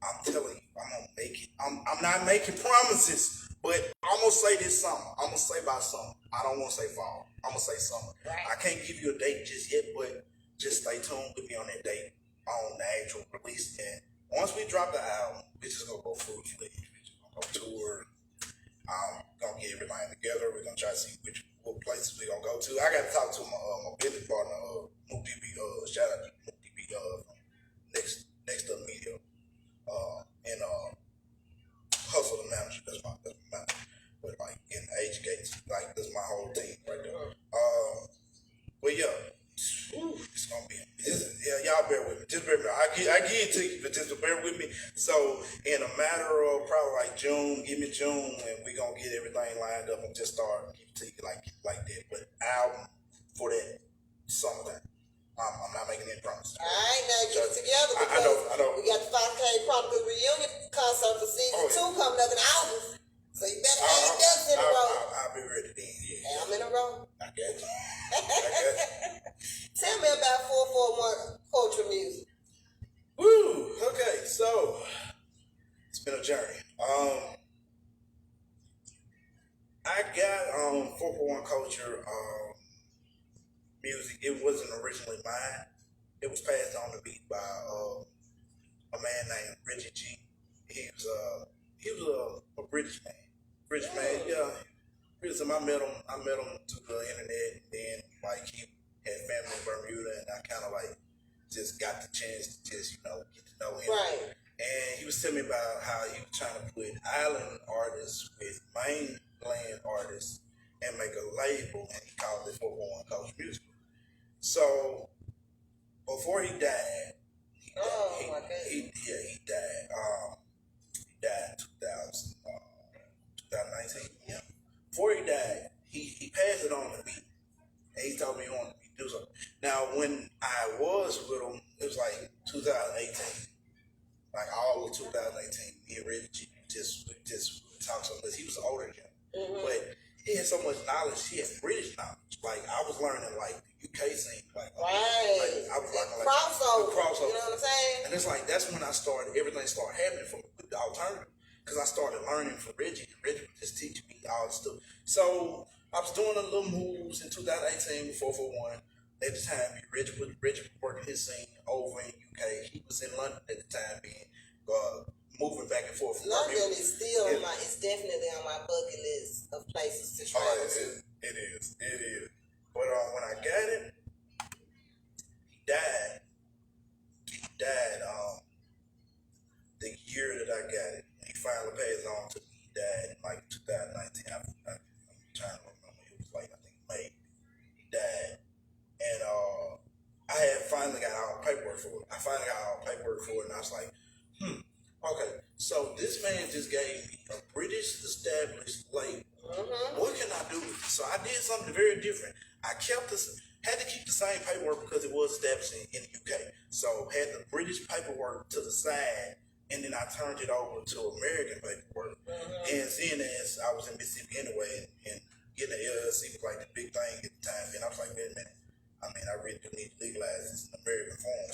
I'm telling you, I'm going to make it. I'm not making promises, but I'm going to say this summer. I'm going to say by summer. I don't want to say fall. I'm going to say summer. Right. I can't give you a date just yet, but just stay tuned with me on that date on the actual release. And once we drop the album, we're just going to go full-fledged. We're going to tour. Gonna get everything together. We're gonna try to see what places we're gonna go to. I got to talk to my business partner, Mook DB. Shout out to Mook DB next up media, and Hustle the manager. That's my manager. But like in Age Gates, like that's my whole team right there. But yeah, it's gonna be. Y'all bear with me. Just bear with me. I give it to you, but just bear with me. So in a matter of probably like June, give me June, and we're gonna get everything lined up and just start give it to you like that. But album for that summertime. I'm not making any promises. All right, now get it together because I know. we got the 5K Chronicles reunion concert for season 2 coming up in August. So you better have your ducks in a row. I'll be ready then. Yeah. And I'm in a row. I got you. Tell me about 441 Culture Music. Woo! Okay, so it's been a journey. I got 441 Culture Music. It wasn't originally mine. It was passed on to me by a man named Reggie G. He was a British man. Yeah. I met him through the internet, and then like he had family in Bermuda, and I kind of like just got the chance to just get to know him. Right. And he was telling me about how he was trying to put island artists with mainland artists and make a label, and he called it 441 Culture Music. So before he died, he died. He died in 2019. Yeah. Before he died, he passed it on to me, and he told me he wanted me to do something. Now, when I was with him, it was like 2018, like all of 2018. Me and Reggie just talked something because he was older than him. Mm-hmm. But he had so much knowledge. He had British knowledge. Like I was learning like the UK scene. Like right. I was learning like crossover. the crossover. You know what I'm saying? And it's like that's when everything started happening from the alternative. Because I started learning from Reggie. Reggie would just teach me all the stuff. So I was doing a little moves in 2018 with 441. At the time, Reggie was working his scene over in UK. He was in London at the time being, moving back and forth. London is still it's definitely on my bucket list of places to travel to. It is. But when I got it, he died. The year that I got it. He finally passed on to me. He died in like 2019. I'm trying to remember. It was like, I think May. He died. And I had finally got all the paperwork for it. And I was like, okay. So this man just gave me a British established label. What can I do with it? So I did something very different. I had to keep the same paperwork because it was established in the UK. So had the British paperwork to the side, and then I turned it over to American paperwork. And seeing as I was in Mississippi anyway, and getting an LLC was like the big thing at the time, and I was like, wait a minute. I mean, I really do need to legalize this in American form.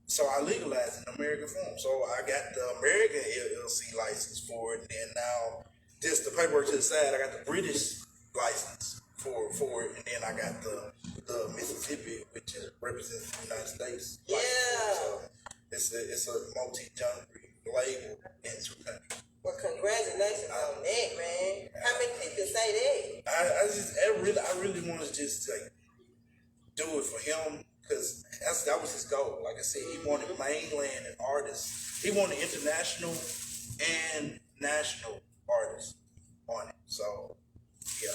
So I legalized in American form. So I got the American LLC license for it, and then now just the paperwork to the side, I got the British license for it, and then I got the Mississippi, which represents the United States. Yeah. So it's a multi-genre label in 2 countries. Well, congratulations on that, man. How many people say that? I really want to just like do it for him because that was his goal. Like I said, he wanted mainland and artists. He wanted international and national artists on it. So yeah,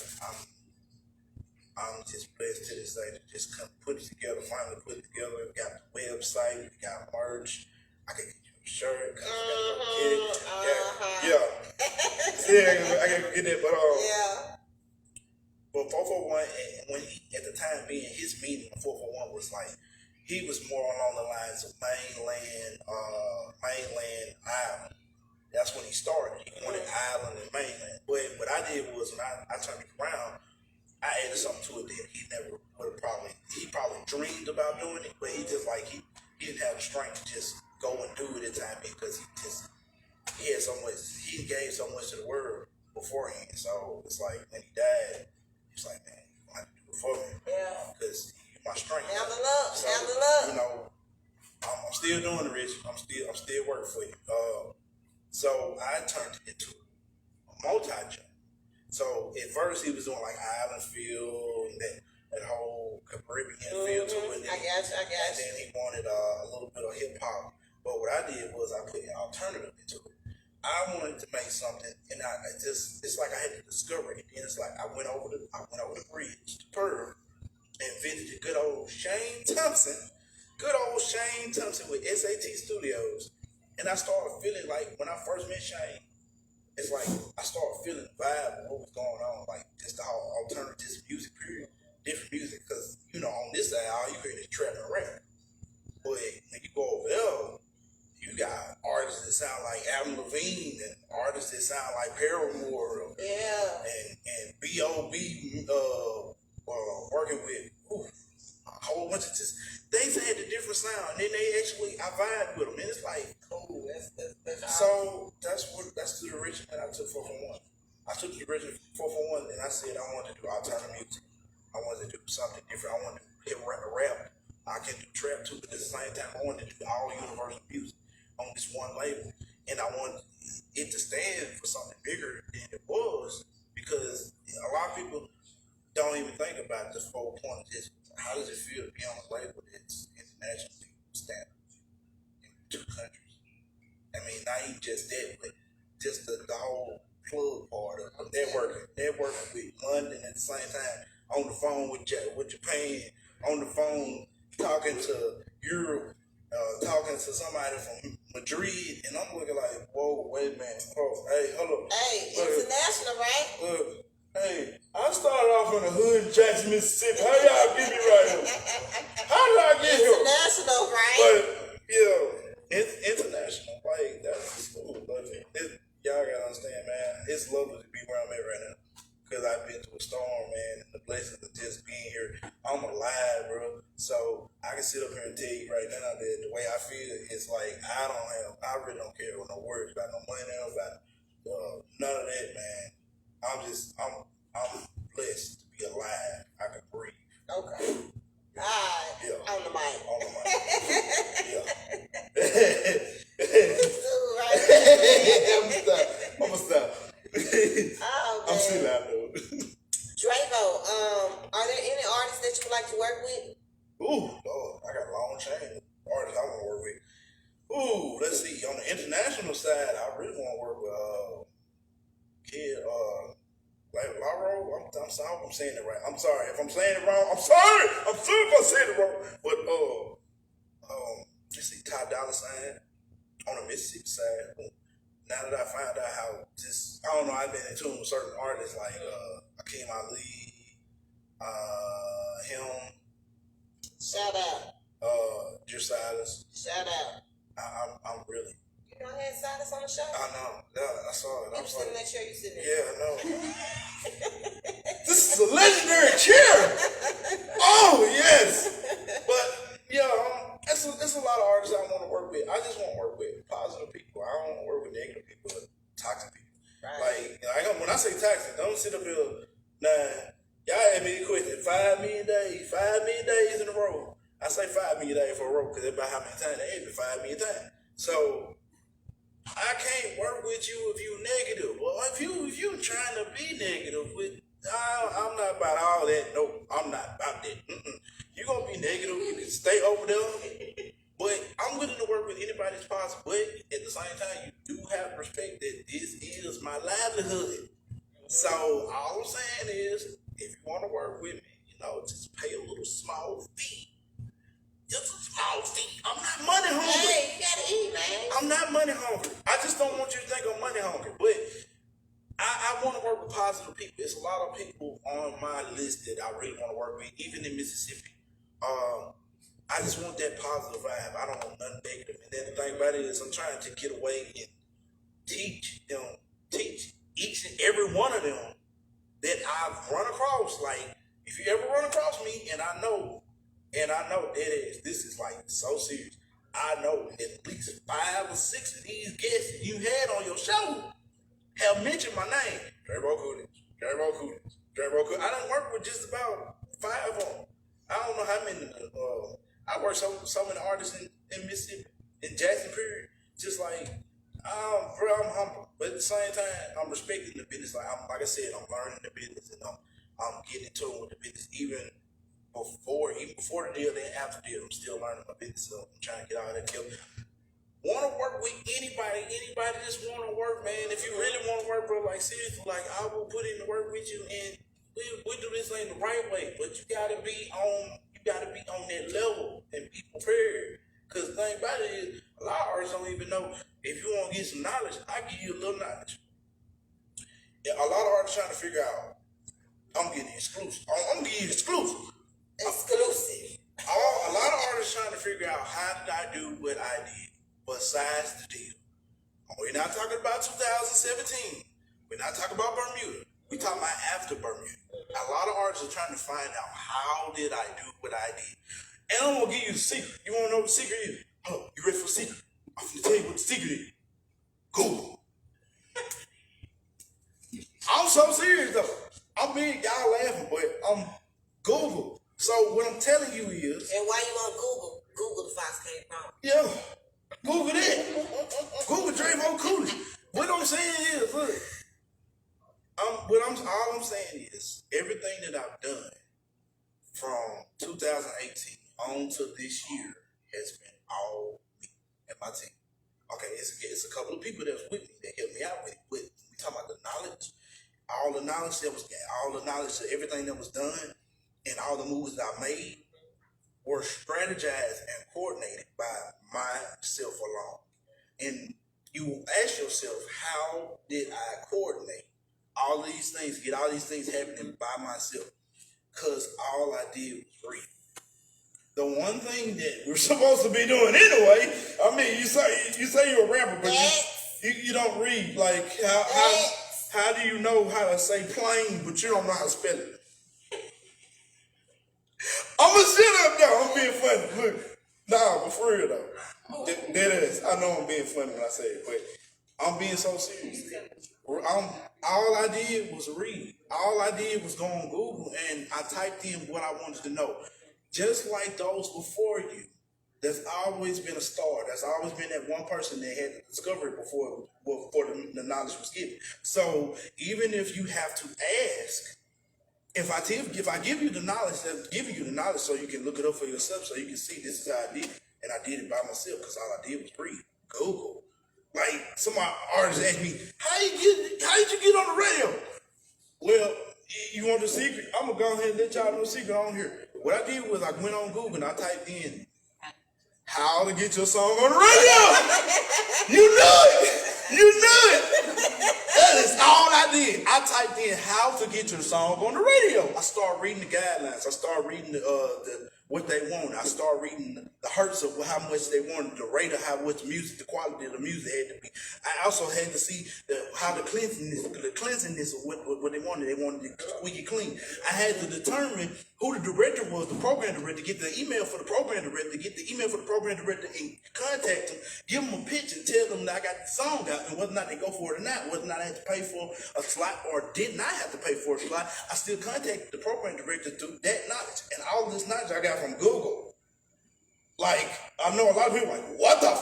I'm just blessed to this day to just come finally put it together. We got the website, we got merch. I can get you a shirt. Yeah. I can get that, but 441, when at the time being, his meaning of 441 was like, he was more along the lines of mainland island. That's when he started. He wanted island and mainland. But what I did was, when I turned it around, I added something to it that he never would have he probably dreamed about doing it, but he just like, he didn't have the strength to just go and do it at the time because he had so much, he gave so much to the world beforehand. So it's like, when he died, he was like, man, you're going to have to do it for me. Yeah. Because you're my strength. Handle up. You know, I'm still doing it, Rich. I'm still working for you. So I turned it into a multi-genre. So at first he was doing like island feel and that whole Caribbean feel to it. I got you. And then he wanted a little bit of hip hop. But what I did was I put an alternative into it. I wanted to make something, and it's like I had to discover it. And it's like I went over the bridge, the Pearl, and visited good old Shane Thompson with SAT Studios. And I started feeling like when I first met Shane, it's like I started feeling the vibe of what was going on, like just the whole alternative music period, different music. Because on this side, all you hear is trap and rap. But when you go over there, you got artists that sound like Adam Levine and artists that sound like Paramore. Yeah. And B.O.B. Working with a whole bunch of just, they had a different sound. And then I vibe with them. And it's like, cool. That's so that's the direction that I took 441. I took the direction 441 and I said I wanted to do alternative music. I wanted to do something different. I wanted to hit rap. I can do trap too, but at the same time, I wanted to do all universal music on this one label. And I wanted it to stand for something bigger than it was, because a lot of people don't even think about the whole point of this. How does it feel to be on a label that's internationally standard in 2 countries? I mean, not even just that, but just the whole plug part of networking with London at the same time, on the phone with Japan, on the phone talking to Europe, talking to somebody from Madrid, and I'm looking like, whoa, wait a minute, hey, hold up. Hey, international, right? Look, hey, I started off in the hood in Jackson, Mississippi. How y'all get me right here? How did I get here? International, right? But, it's international. Like, that's cool. Y'all gotta understand, man. It's lovely to be where I'm at right now. Because here. I'm alive, bro. So I can sit up here and tell you right now that the way I feel is like I really don't care with no words about no money, about none of that, man. I'm blessed to be alive. I can breathe. Okay. All right. Yeah. On the mic. On the mic. Yeah. I'm gonna stop. Oh, I'm too man. loud though. Drevo, are there any artists that you would like to work with? Ooh, Lord, I got a long chain of artists I want to work with. Ooh, let's see. On the international side, I really want to work with like Laro. I'm sorry if I'm saying it right. I'm sorry if I'm saying it wrong. I'm sorry if I'm saying it wrong. But let's see, Ty Dolla $ign on the Mississippi side. Now that I found out how I don't know, I've been in tune with certain artists like Akeem Ali, him. Shout out. Dear Silas. Shout out. I'm really. You know, I had Silas on the show. I know. Yeah, I saw it. You was sitting in that chair, you sitting there. Yeah, I know. This is a legendary chair. Oh yes. But yeah, it's a lot of artists I want to work with. I just want to work with positive people. I don't want to work with negative people or toxic people. Right. Like when I say toxic, don't sit up here. Nah, y'all had me question 5 million days in a row. I say 5 million days for a row because that's about how many times they hit me 5 million times. So I can't work with you if you negative. Well, if you trying to be negative with, I'm not about all that. No, I'm not about that. You gonna be negative. You can stay over there. But I'm willing to work with anybody that's possible. But at the same time, you do have to respect that this is my livelihood. So all I'm saying is, if you want to work with me, just pay a little small fee. Just a small fee. I'm not money hungry. Hey, you gotta eat, man. I'm not money hungry. I just don't want you to think I'm money hungry. But I want to work with positive people. There's a lot of people on my list that I really want to work with, even in Mississippi. I just want that positive vibe. I don't want nothing negative. And then the thing about it is I'm trying to get away and teach each and every one of them that I've run across. Like, if you ever run across me and I know this is like so serious. I know at least 5 or 6 of these guests you had on your show have mentioned my name. Drevo Coolidge. I done work with just about 5 of them. I don't know how many. I work so many artists in Mississippi, in Jackson, period. Just like, bro, I'm humble. But at the same time, I'm respecting the business. Like I said, I'm learning the business and I'm getting in tune with the business. Even before the deal, then after the deal, I'm still learning my business. So I'm trying to get out of that deal. Want to work with anybody just want to work, man. If you really want to work, bro, like seriously, like I will put in the work with you, and we do this thing the right way. But you gotta be on that level and be prepared. Cause the thing about it is, a lot of artists don't even know. If you want to get some knowledge, I give you a little knowledge. Yeah, a lot of artists trying to figure out. I'm getting exclusive. I'm getting exclusive. Exclusive. A lot of artists trying to figure out how did I do what I did besides the deal. We're not talking about 2017. We're not talking about Bermuda. We're talking about after Bermuda. A lot of artists are trying to find out how did I do what I did. And I'm going to give you the secret. You want to know what the secret is? Oh, you ready for the secret? I'm going to tell you what the secret is. Google. I'm so serious though. I'm being, y'all laughing, but I'm Google. So what I'm telling you is. And while you on Google, Google the Fox came from. Yeah. Google that. Google Drevo Coolidge. What I'm saying is, look. All I'm saying is, everything that I've done from 2018 on to this year has been all me and my team. Okay, it's a couple of people that's with me that helped me out with it. But we talking about the knowledge, all the knowledge of everything that was done, and all the moves that I made were strategized and coordinated by myself alone. And you ask yourself, how did I coordinate all these things, get all these things happening by myself? Because all I did was read. The one thing that we're supposed to be doing anyway, I mean, you say you're a rapper, but you don't read. Like, how do you know how to say plain, but you don't know how to spell it? funny. Look, nah, but for real though, that is. I know I'm being funny when I say it, but I'm being so serious. All I did was read. All I did was go on Google and I typed in what I wanted to know. Just like those before you, there's always been a star. There's always been that one person that had the discovery before the knowledge was given. So even if you have to ask, if I give you the knowledge, I'm giving you the knowledge so you can look it up for yourself, so you can see this is how I did it, and I did it by myself because all I did was read. Google. Like some of my artists ask me, how did you get on the radio? Well, you want the secret? I'm gonna go ahead and let y'all know the secret on here. What I did was I went on Google and I typed in how to get your song on the radio. You knew it. You knew it. That is all I did. I typed in how to get your song on the radio. I started reading the guidelines. I started reading the what they want. I started reading the hertz of how much they wanted, the rate of how much music, the quality of the music had to be. I also had to see how the cleansiness of what they wanted. They wanted it squeaky clean. I had to determine who the director was, the program director, get the email for the program director, get the email for the program director, and contact them, give them a pitch, and tell them that I got the song out, and whether or not they go for it or not, whether or not I had to pay for a slot or did not have to pay for a slot. I still contacted the program director through that knowledge, and all this knowledge I got from Google. Like, I know a lot of people like, what the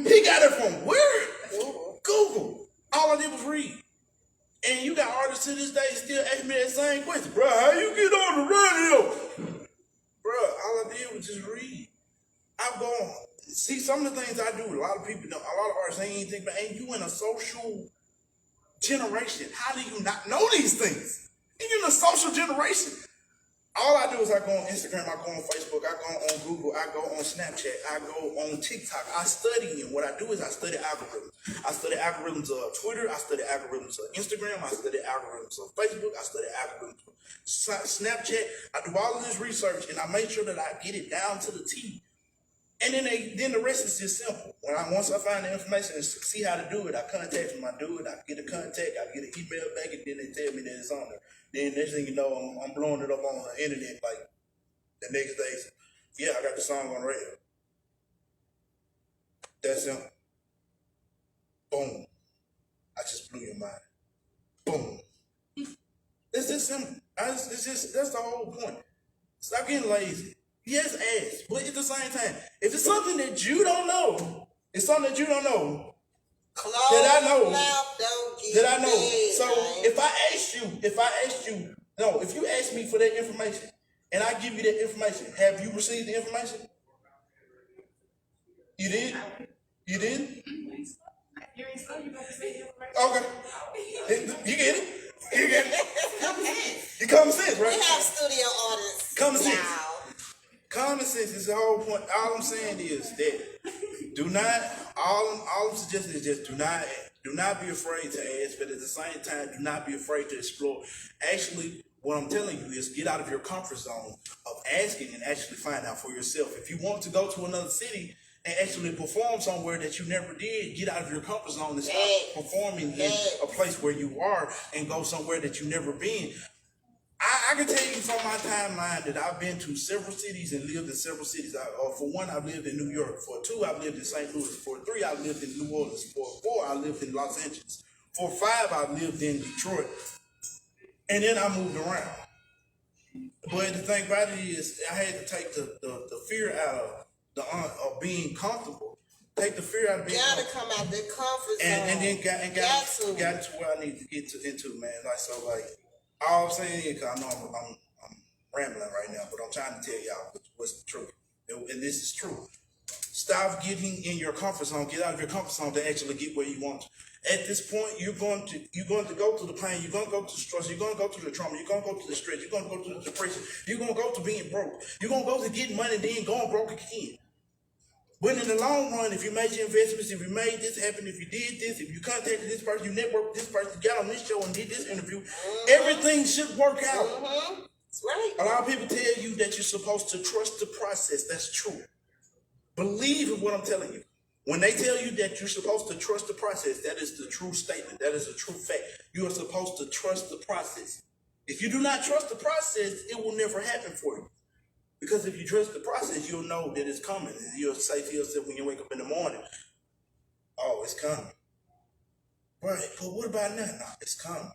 He got it from where? Google. All I did was read. And you got artists to this day still asking me that same question. Bro, how you get on the radio? Bro, all I did was just read. I'm going, see, some of the things I do, a lot of people don't, a lot of artists ain't think about, ain't you in a social generation? How do you not know these things? You're in a social generation. All I do is I go on Instagram, I go on Facebook, I go on Google, I go on Snapchat, I go on TikTok. I study, and what I do is I study algorithms. I study algorithms of Twitter, I study algorithms of Instagram, I study algorithms of Facebook, I study algorithms of Snapchat. I do all of this research, and I make sure that I get it down to the T. And then the rest is just simple. Once I find the information and see how to do it, I contact them, I do it, I get a contact, I get an email back, and then they tell me that it's on there. Then next thing you know, I'm blowing it up on the internet like the next day. Yeah, I got the song on the radio. That's simple. Boom. I just blew your mind. Boom. It's just simple. That's the whole point. Stop getting lazy. Yes, ask, but at the same time, if it's something that you don't know, it's something that you don't know, that I know. So if you ask me for that information and I give you that information, have you received the information? You did? You did? Okay. You get it? You get it? You common sense, right? We have studio audience. Common sense. Common sense is the whole point. All I'm saying is that do not, all I'm suggesting is just do not be afraid to ask, but at the same time, do not be afraid to explore. Actually, what I'm telling you is get out of your comfort zone of asking and actually find out for yourself. If you want to go to another city and actually perform somewhere that you never did, get out of your comfort zone and stop performing in a place where you are and go somewhere that you've never been. I can tell you from my timeline that I've been to several cities and lived in several cities. For one, I've lived in New York. For two, I've lived in St. Louis. For three, I've lived in New Orleans. For four, I lived in Los Angeles. For five, I've lived in Detroit. And then I moved around. But the thing about it is, I had to take the fear out of being comfortable. Take the fear out of being comfortable. Gotta come out the comfort zone. And then got to where I need to get into, man. All I'm saying is, because I know I'm rambling right now, but I'm trying to tell y'all what's the truth. And this is true. Stop getting in your comfort zone. Get out of your comfort zone to actually get where you want to. At this point, you're going to go to the pain. You're going to go to the stress. You're going to go to the trauma. You're going to go to the stress. You're going to go to the depression. You're going to go to being broke. You're going to go to getting money, then going broke again. But in the long run, if you made your investments, if you made this happen, if you did this, if you contacted this person, you networked with this person, got on this show and did this interview, everything should work out. That's right. A lot of people tell you that you're supposed to trust the process. That's true. Believe in what I'm telling you. When they tell you that you're supposed to trust the process, that is the true statement. That is a true fact. You are supposed to trust the process. If you do not trust the process, it will never happen for you. Because if you trust the process, you'll know that it's coming. And you'll say to yourself when you wake up in the morning, oh, it's coming. Right, but what about now? No, it's coming.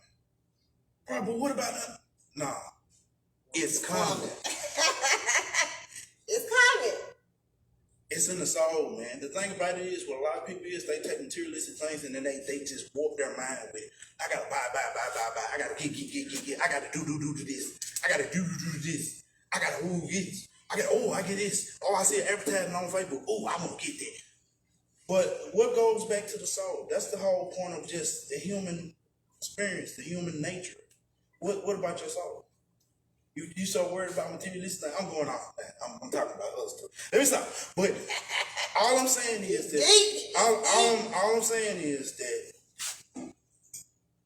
Right, but what about now? No, it's coming. It's coming. It's in the soul, man. The thing about it is, what a lot of people is, they take materialistic things and then they just warp their mind with it. I gotta buy. I gotta get. I gotta do this. I gotta do this. I gotta this. I get this. Oh, I see an advertisement on Facebook. Oh, I'm gonna get that. But what goes back to the soul? That's the whole point of just the human experience, the human nature. What about your soul? You so worried about materialistic things? I'm going off that. I'm talking about us too. Let me stop. But all I'm saying is that all I'm saying is that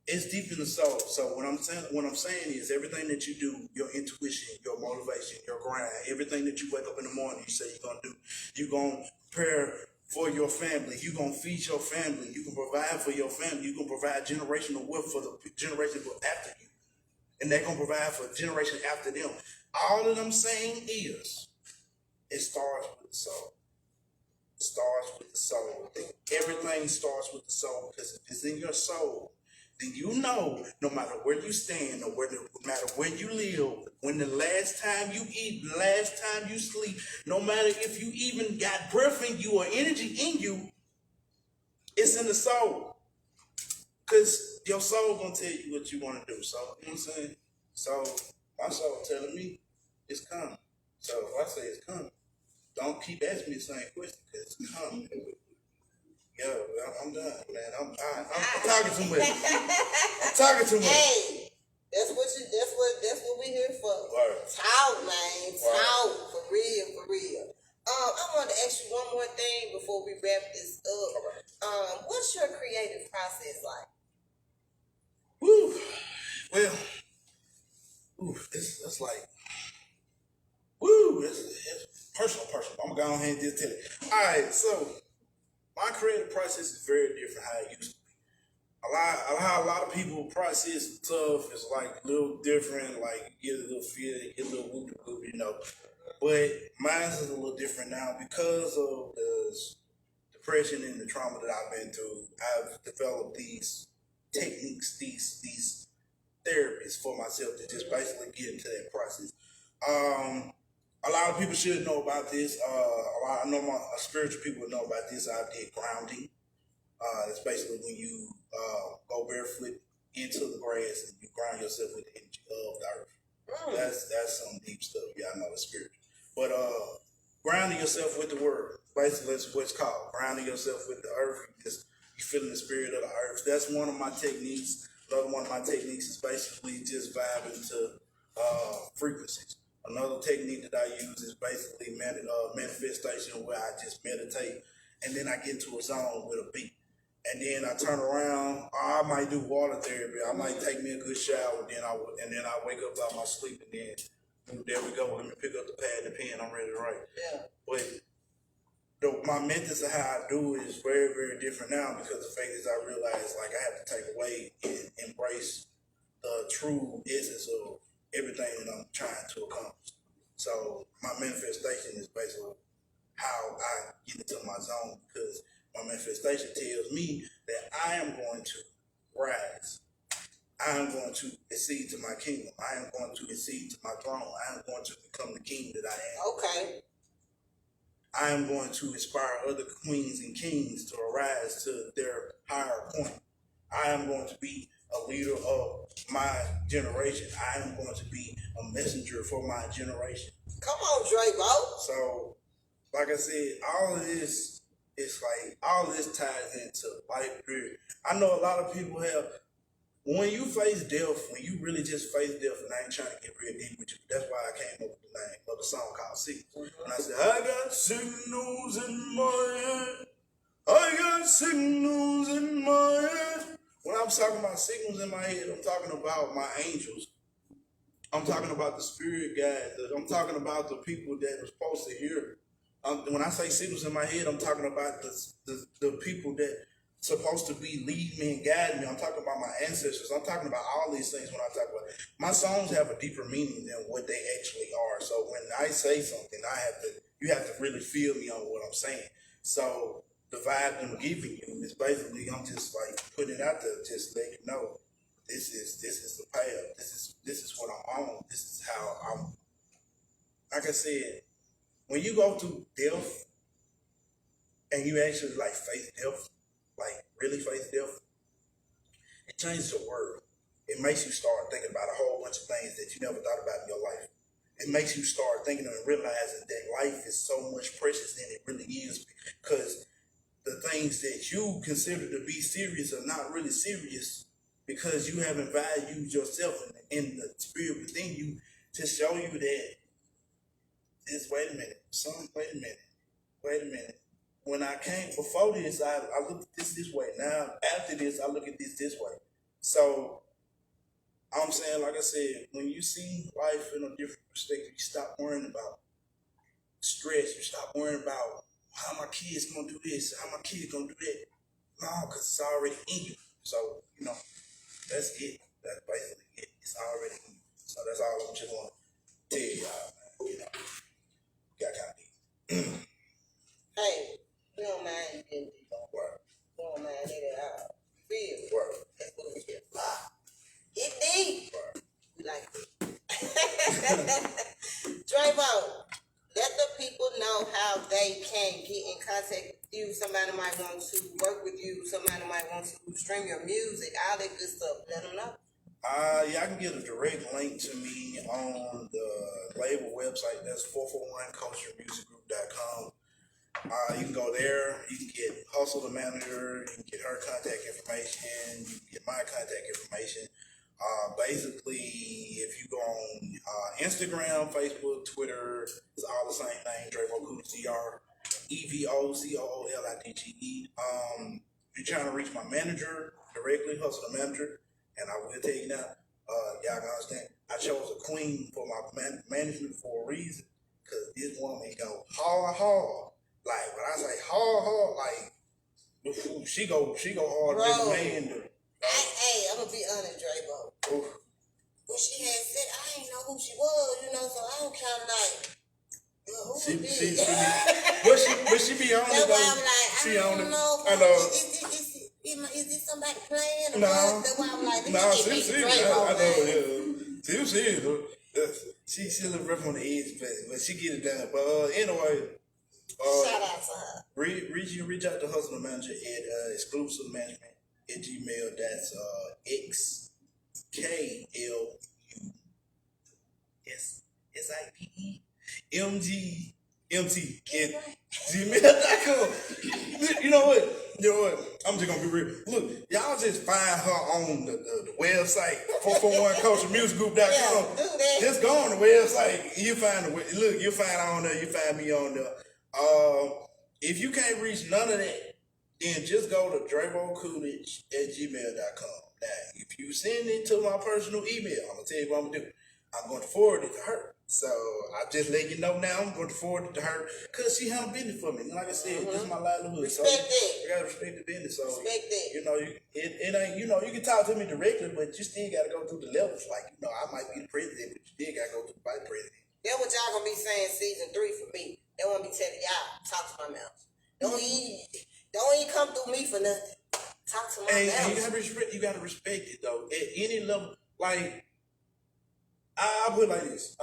it's deep in the soul. So what I'm saying is everything that you do, your intuition, your motivation, your grind, everything that you wake up in the morning, you say you're gonna do, you're gonna prepare for your family, you're gonna feed your family, you can provide for your family, you can provide generational wealth for the generation after you. And they're going to provide for a generation after them. All that I'm saying is, it starts with the soul. It starts with the soul. Everything starts with the soul, because if it's in your soul, then you know, no matter where you stand, no matter where you live, when the last time you eat, the last time you sleep, no matter if you even got breath in you or energy in you, it's in the soul. Because your soul gonna tell you what you want to do. So, you know what I'm saying? So, my soul telling me it's coming. So, if I say it's coming, don't keep asking me the same question, because it's coming. Yo, I'm done, man. I'm talking too much. I'm talking too much. Hey, that's what we here for. Word. Talk, man. Word. Talk, for real. I wanted to ask you one more thing before we wrap this up. What's your creative process like? Woo. Well, it's like, it's personal. I'm going to go ahead and just tell it. All right, so my creative process is very different how it used to be. A lot of people process stuff is like a little different, like you get a little feel, you get a little whoop, you know. But mine is a little different now because of the depression and the trauma that I've been through. I've developed these techniques, these therapies for myself to just basically get into that process. A lot of people should know about this. I know my spiritual people know about this. I did grounding. It's basically when you go barefoot into the grass and you ground yourself with the energy of the earth. That's some deep stuff. Yeah, I know it's spiritual. But grounding yourself with the word, basically that's what it's called. Grounding yourself with the earth. You feeling the spirit of the earth. That's one of my techniques. Another one of my techniques is basically just vibing to frequencies. Another technique that I use is basically manifestation, where I just meditate and then I get into a zone with a beat. And then I turn around. I might do water therapy. I might take me a good shower. Then I wake up out my sleep, and then there we go. Let me pick up the pad and the pen. I'm ready to write. Yeah. But my methods of how I do it is very, very different now, because the fact is I realize like I have to take away and embrace the true essence of everything that I'm trying to accomplish. So my manifestation is basically how I get into my zone, because my manifestation tells me that I am going to rise. I am going to accede to my kingdom. I am going to accede to my throne. I am going to become the king that I am. Okay. I am going to inspire other queens and kings to arise to their higher point. I am going to be a leader of my generation. I am going to be a messenger for my generation. Come on, Drevo. So, like I said, all of this, it's like all this ties into life period. I know a lot of people have, when you face death, when you really just face death, and I ain't trying to get real deep with you, that's why I came up with the name of the song called Signals. And I said, I got signals in my head. I got signals in my head. When I'm talking about signals in my head, I'm talking about my angels. I'm talking about the spirit guides. I'm talking about the people that are supposed to hear. When I say signals in my head, I'm talking about the people that supposed to be leading me and guiding me. I'm talking about my ancestors. I'm talking about all these things when I talk about it. My songs have a deeper meaning than what they actually are. So when I say something, you have to really feel me on what I'm saying. So the vibe I'm giving you is basically I'm just like putting it out there, just let you know this is the path. This is what I'm on. This is how I'm. Like I said, when you go through death and you actually like face death, like really face death, it changes your world. It makes you start thinking about a whole bunch of things that you never thought about in your life. It makes you start thinking and realizing that life is so much precious than it really is, because the things that you consider to be serious are not really serious, because you haven't valued yourself in the spirit within you to show you that this, wait a minute, son, wait a minute. When I came before this, I looked at this way. Now, after this, I look at this way. So, I'm saying, like I said, when you see life in a different perspective, you stop worrying about stress. You stop worrying about how my kids gonna do this, how my kids gonna do that. No, because it's already in you. So, that's it. That's basically it. It's already in you. So that's all I just want to tell y'all, man. Got kind of deep. Hey, we don't mind you getting deep on work. We don't mind it at all. Feel Work. That's what we get. Get deep. Work. We like it. Drevo, let the people know how they can get in contact with you. Somebody might want to work with you. Somebody might want to stream your music. All that good stuff. Let them know. Yeah, I can get a direct link to me on the label website. That's 441culturemusicgroup.com. You can go there. You can get Hustle the manager. You can get her contact information. You can get my contact information. Basically, if you go on Instagram, Facebook, Twitter, it's all the same name, Drevo Coolidge, DREVOCOOLIDGE. If you're trying to reach my manager directly, Hustle the manager, and I will tell you now, y'all can understand, I chose a queen for my management for a reason, because this woman go hard. Like, when I say hard, like, she go hard Bro, as a man do. hey, I'm going to be honest, Drevo. Oof. When she had said, I didn't know who she was, so I don't kind of like, who She is but she be on That's it why though. I'm like, She I on don't it. know. I know. Is this somebody playing? Or No. what? That's why I'm like, No, she she Drevo, I know, man. yeah. She a little rough on the edge, but she get it done. But anyway, Shout out to her. reach out to Hustle Manager at exclusive management at Gmail. That's XKLUSIPEMGMT at gmail.com. You know what? I'm just gonna be real. Look, y'all just find her on the website, 441culturemusicgroup.com. Yeah, do that. Just go on the website. You find you'll find on there. You find me on there. If you can't reach none of that, then just go to DrevoCoolidge at gmail.com. Now, if you send it to my personal email, I'm gonna tell you what I'm gonna do. I'm going to forward it to her. So I just let you know now. I'm going to forward it to her because she handled business for me. And like I said, this is my livelihood. Respect so that. You gotta respect the business. So Respect that. it ain't. You can talk to me directly, but you still gotta go through the levels. Like I might be the president, but you still gotta go through the vice president. That's what y'all gonna be saying season 3 for me. They wanna be telling y'all, talk to my mouth. Don't even come through me for nothing. Talk to my mouth. And you gotta respect it though. At any level, like I'll put it like this.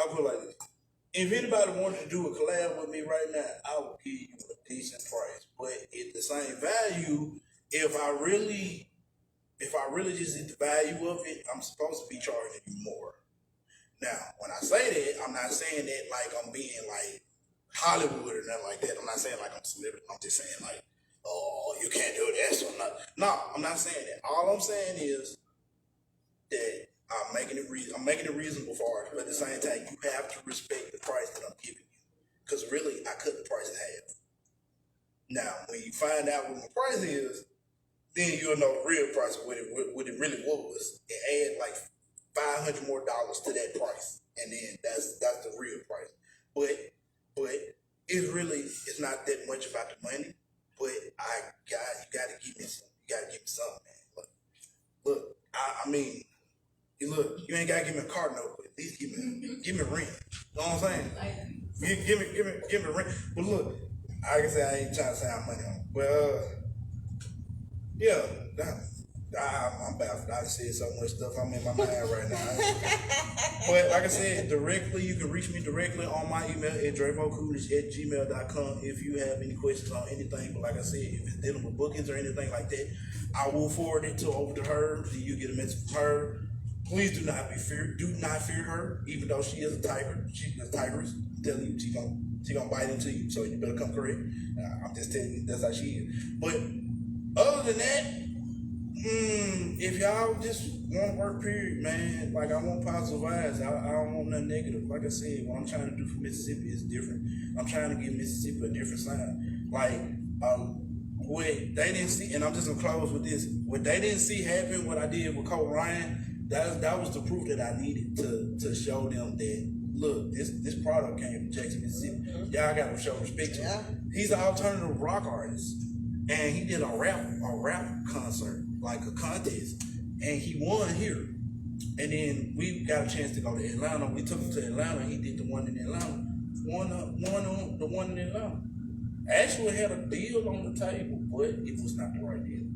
If anybody wanted to do a collab with me right now, I will give you a decent price. But at the same value, if I really just hit the value of it, I'm supposed to be charging you more. Now, when I say that, I'm not saying that like I'm being like Hollywood or nothing like that. I'm not saying like I'm a celebrity. I'm just saying like, oh, you can't do this or not. No, I'm not saying that. All I'm saying is that I'm making it reasonable for it, but at the same time, you have to respect the price that I'm giving you. Because really, I cut the price in half. Now, when you find out what my price is, then you'll know the real price of what it really was. And add like $500 more to that price, and then that's the real price. But it's not that much about the money. But you gotta give me some. You gotta give me something, man. Look, I mean, look, you ain't gotta give me a car note, but at least give me rent. You know what I'm saying? Give me rent. But look, like I said, I ain't trying to save money on it. But yeah, I'm baffled. I said so much stuff I'm in my mind right now. But like I said, directly, you can reach me directly on my email at drevocoolidge@gmail.com if you have any questions on anything. But like I said, if it's dealing with bookings or anything like that, I will forward it over to her. So you get a message from her. Please do not fear her, even though she is a tiger. She's a tigress. I'm telling you, she gonna bite into you. So you better come correct. I'm just telling you, that's how she is. But other than that, if y'all just want to work, period, man, like I want positive vibes. I don't want nothing negative. Like I said, what I'm trying to do for Mississippi is different. I'm trying to give Mississippi a different sign. Like, what they didn't see, and I'm just gonna close with this. What they didn't see happen, what I did with Cole Ryan, that was the proof that I needed to show them that, look, this product came from Jackson, Mississippi. Y'all gotta show respect to him. He's an alternative rock artist. And he did a rap concert, like a contest, and he won here. And then we got a chance to go to Atlanta. We took him to Atlanta. He did the one in Atlanta. Won the one in Atlanta. Actually had a deal on the table, but it was not the right deal.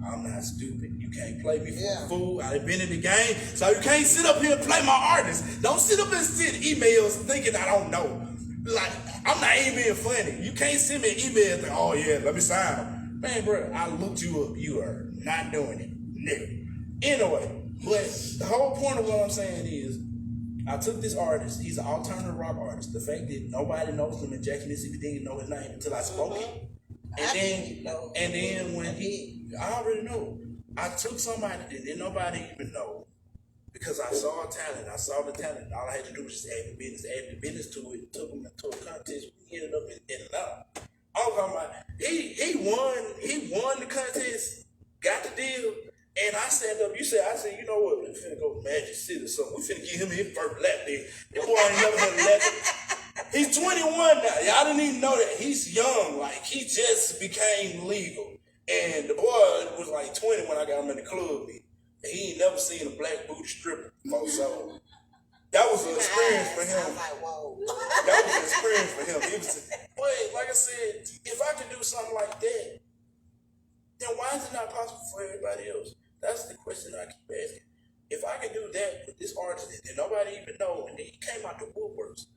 I'm not stupid. You can't play me for a fool. I've been in the game, so you can't sit up here and play my artist. Don't sit up and send emails thinking I don't know. Like, I'm not even being funny. You can't send me an email and think, oh yeah, let me sign him. Man, bro, I looked you up. You are not doing it, nigga. Anyway, but the whole point of what I'm saying is, I took this artist. He's an alternative rock artist. The fact that nobody knows him in Jackson, Mississippi, didn't know his name until I spoke it. And then when I already know. I took somebody that didn't nobody even know, because I saw talent. I saw the talent. All I had to do was just add the business to it. Took him to a contest. We ended up in Atlanta. I'm talking about he won the contest, got the deal, and I stand up. I said, you know what? We finna go to Magic City or something. We finna give him his first lap day. That boy ain't never had a lap. He's 21 now. Y'all didn't even know that. He's young. Like, he just became legal. And the boy was like 20 when I got him in the club. He ain't never seen a black booty stripper before, so that was an experience for him. That was an experience for him. But like I said, if I could do something like that, then why is it not possible for everybody else? That's the question I keep asking. If I could do that with this artist that nobody even know, and then he came out the woodworks,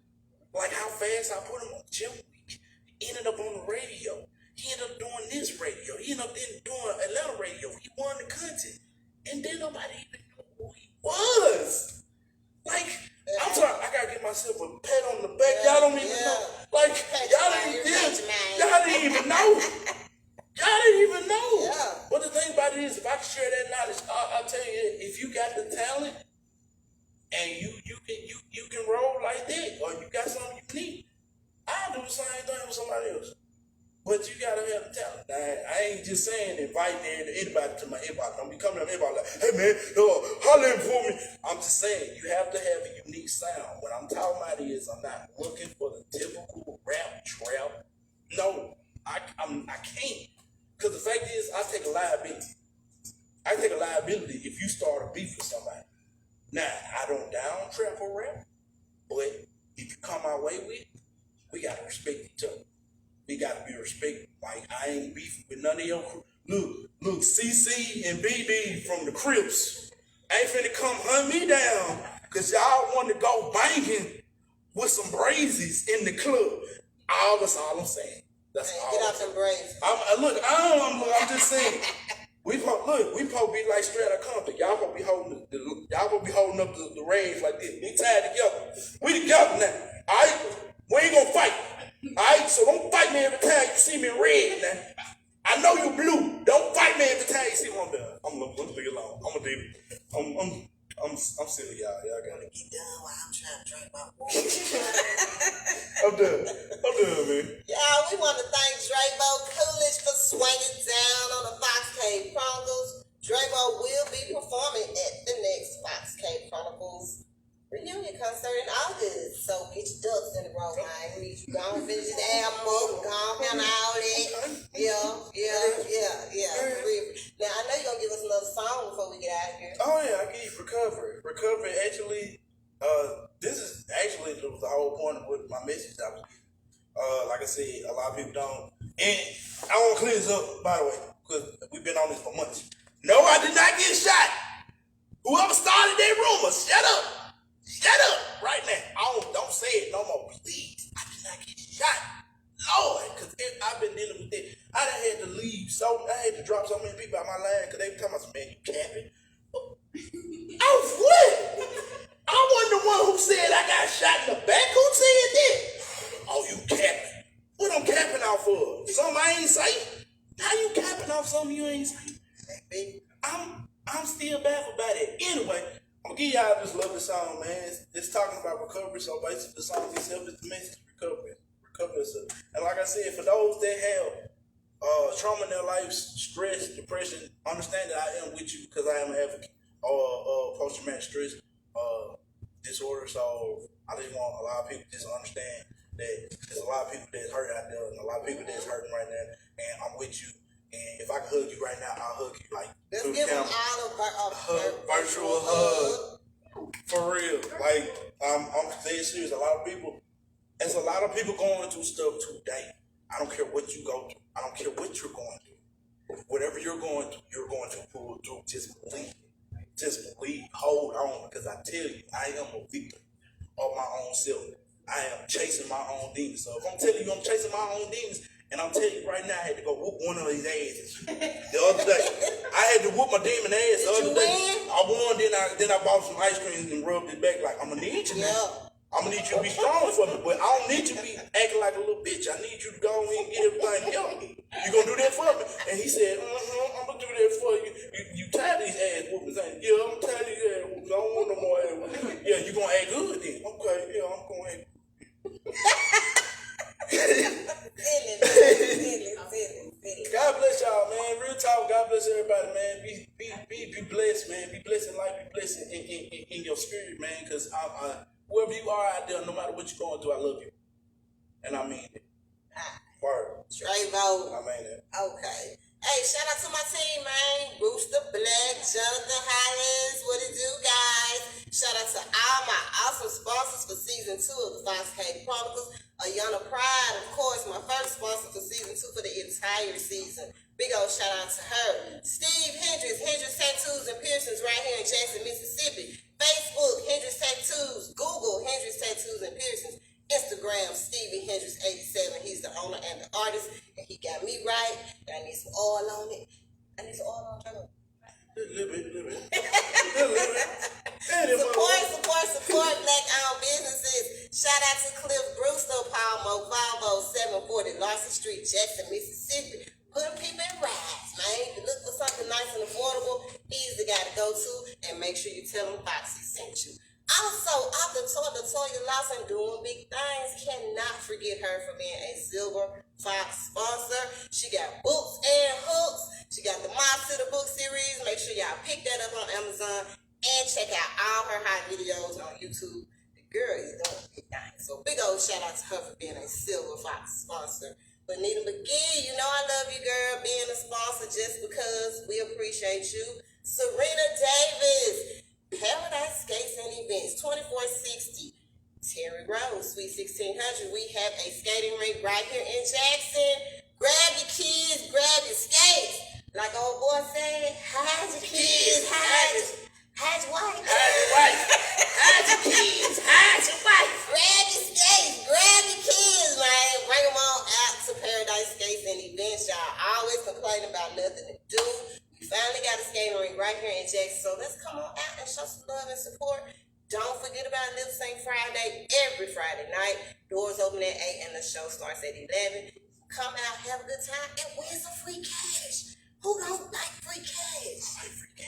like how fast I put him on Gym Week, he ended up on the radio. He ended up doing this radio. He ended up doing Atlanta radio. He won the contest. And then nobody even knew who he was. Like, I'm sorry, I gotta give myself a pat on the back. Y'all don't even know. Like, y'all didn't even know. Y'all didn't even know. Yeah. But the thing about it is, if I can share that knowledge, I'll tell you, if you got the talent and you can roll like that, or you got something unique, I'll do the same thing with somebody else. But you gotta have the talent. I ain't just saying inviting anybody to my inbox. Don't be coming to my inbox like, hey man, holler for me. I'm just saying you have to have a unique sound. What I'm talking about is I'm not looking for the typical rap trap. No, I can't. Because the fact is, I take a liability. I take a liability if you start a beef with somebody. Now, I don't down trap or rap, but if you come my way with it, we gotta respect each other. We gotta be respected. Like, I ain't beefing with none of your crew. Look, CC and BB from the Crips ain't finna come hunt me down because y'all want to go banging with some brazies in the club. That's all I'm saying. That's all. Get out some brazies. I'm just saying. We supposed to be like straight out of Compton. Y'all supposed to be holding up the reins like this. We tied together. We together now. All right? We ain't gonna fight. Alright, so don't fight me every time you see me in red now. I know you blue. Don't fight me every time you see me. I'm gonna leave it alone. I'm silly, y'all. Y'all gotta get done while I'm trying to drink my water. I'm done, man. Yeah, we want to thank Drevo Coolidge for swinging down on the Fox Cave Chronicles. Drevo will be performing at the next Fox Cave Chronicles reunion concert in August. So get your ducks in the row, man. We need you go and finish the album up, go and handle all that. Yeah. For real. Now, I Like I said, a lot of people don't. And I want to clear this up, by the way, because we've been on this for months. No, I did not get shot. Whoever started that rumor, shut up. Shut up right now. Don't say it no more, please. I did not get shot. Lord, because I've been dealing with it. I done had to leave, I had to drop so many people out my line because they were talking about, man, you capping. Oh, what? I wasn't the one who said I got shot in the back. Who said that? Oh, you capping. What I'm capping out for? Something I ain't say? How you capping off something you ain't say? I'm still baffled by that. Anyway, I'm gonna give y'all this lovely song, man. It's talking about recovery, so basically the song itself is the message recovery. And like I said, for those that have trauma in their life, stress, depression, understand that I am with you because I am an advocate or post-traumatic stress disorder. So I just want a lot of people just to understand that there's a lot of people that's hurt out there and a lot of people that's hurting right now, and I'm with you. And if I can hug you right now, I'll hug you like let's give them all a virtual hug. For real. Like I'm saying serious. There's a lot of people going through stuff today. I don't care what you go through. I don't care what you're going through. Whatever you're going to pull through. Just believe. Just believe. Hold on, because I tell you, I am a victim of my own self. I am chasing my own demons. So if I'm telling you I'm chasing my own demons, and I'm telling you right now, I had to go whoop one of these asses the other day. I had to whoop my demon ass the other day. I won, then I bought some ice cream and rubbed it back like, I'm going to need you now. I'm going to need you to be strong for me, but I don't need you to be acting like a little bitch. I need you to go in and get everything help me. You going to do that for me? And he said, I'm going to do that for you. You tired of these ass whoopings, ain't you? Yeah, I'm tired of these ass whoopings. I don't want no more ass whoopings. Yeah, you going to act good then? Okay, yeah, I'm going to act God bless y'all, man. Real talk. God bless everybody, man. Be blessed, man. Be blessed in life. Be blessed in your spirit, man. Because whoever you are out there, no matter what you're going through, I love you, and I mean it. Word. Drevo. I mean it. Okay. Hey, shout out to my team, man. Rooster Black, Jonathan Hollins. What it do, guys? Shout out to all my awesome sponsors for season 2 of the Fox K Chronicles. Ayana Pride, of course, my first sponsor for season 2 for the entire season. Big old shout out to her. Steve Hendricks, Hendricks Tattoos and Piercings right here in Jackson, Mississippi. Facebook, Hendricks Tattoos. Google, Hendricks Tattoos and Piercings. Instagram, Stevie Hendricks 87. He's the owner and the artist, and he got me right. And I need some oil on it. I need some oil on it. A little bit. Support black-owned businesses. Shout out to Cliff Brewster, Palmo, 50740 Larson Street, Jackson, Mississippi. Put them people in rides, man. If you look for something nice and affordable, he's the guy to go to, and make sure you tell him Foxy sent you. Also, Latoya Lawson doing big things. Cannot forget her for being a Silver Fox sponsor. She got books and hooks. She got the Mob to the Book series. Make sure y'all pick that up on Amazon and check out all her hot videos on YouTube. The girl is doing big things. So big old shout out to her for being a Silver Fox sponsor. Benita McGee, you know I love you, girl, being a sponsor just because we appreciate you. Serena Davis. Paradise Skates and Events, 2460 Terry Road, Suite 1600. We have a skating rink right here in Jackson. Grab your kids, grab your skates. Like old boy said, hide your kids, hide your wife. Hide your kids, hide your wife. Grab your skates, grab your kids, man. Bring them on out to Paradise Skates and Events. Y'all always complaining about nothing to do. Finally got a skating rink right here in Jackson, so let's come on out and show some love and support. Don't forget about Little St. Friday, every Friday night. Doors open at 8 and the show starts at 11. Come out, have a good time, and win some free cash. Who don't like free cash?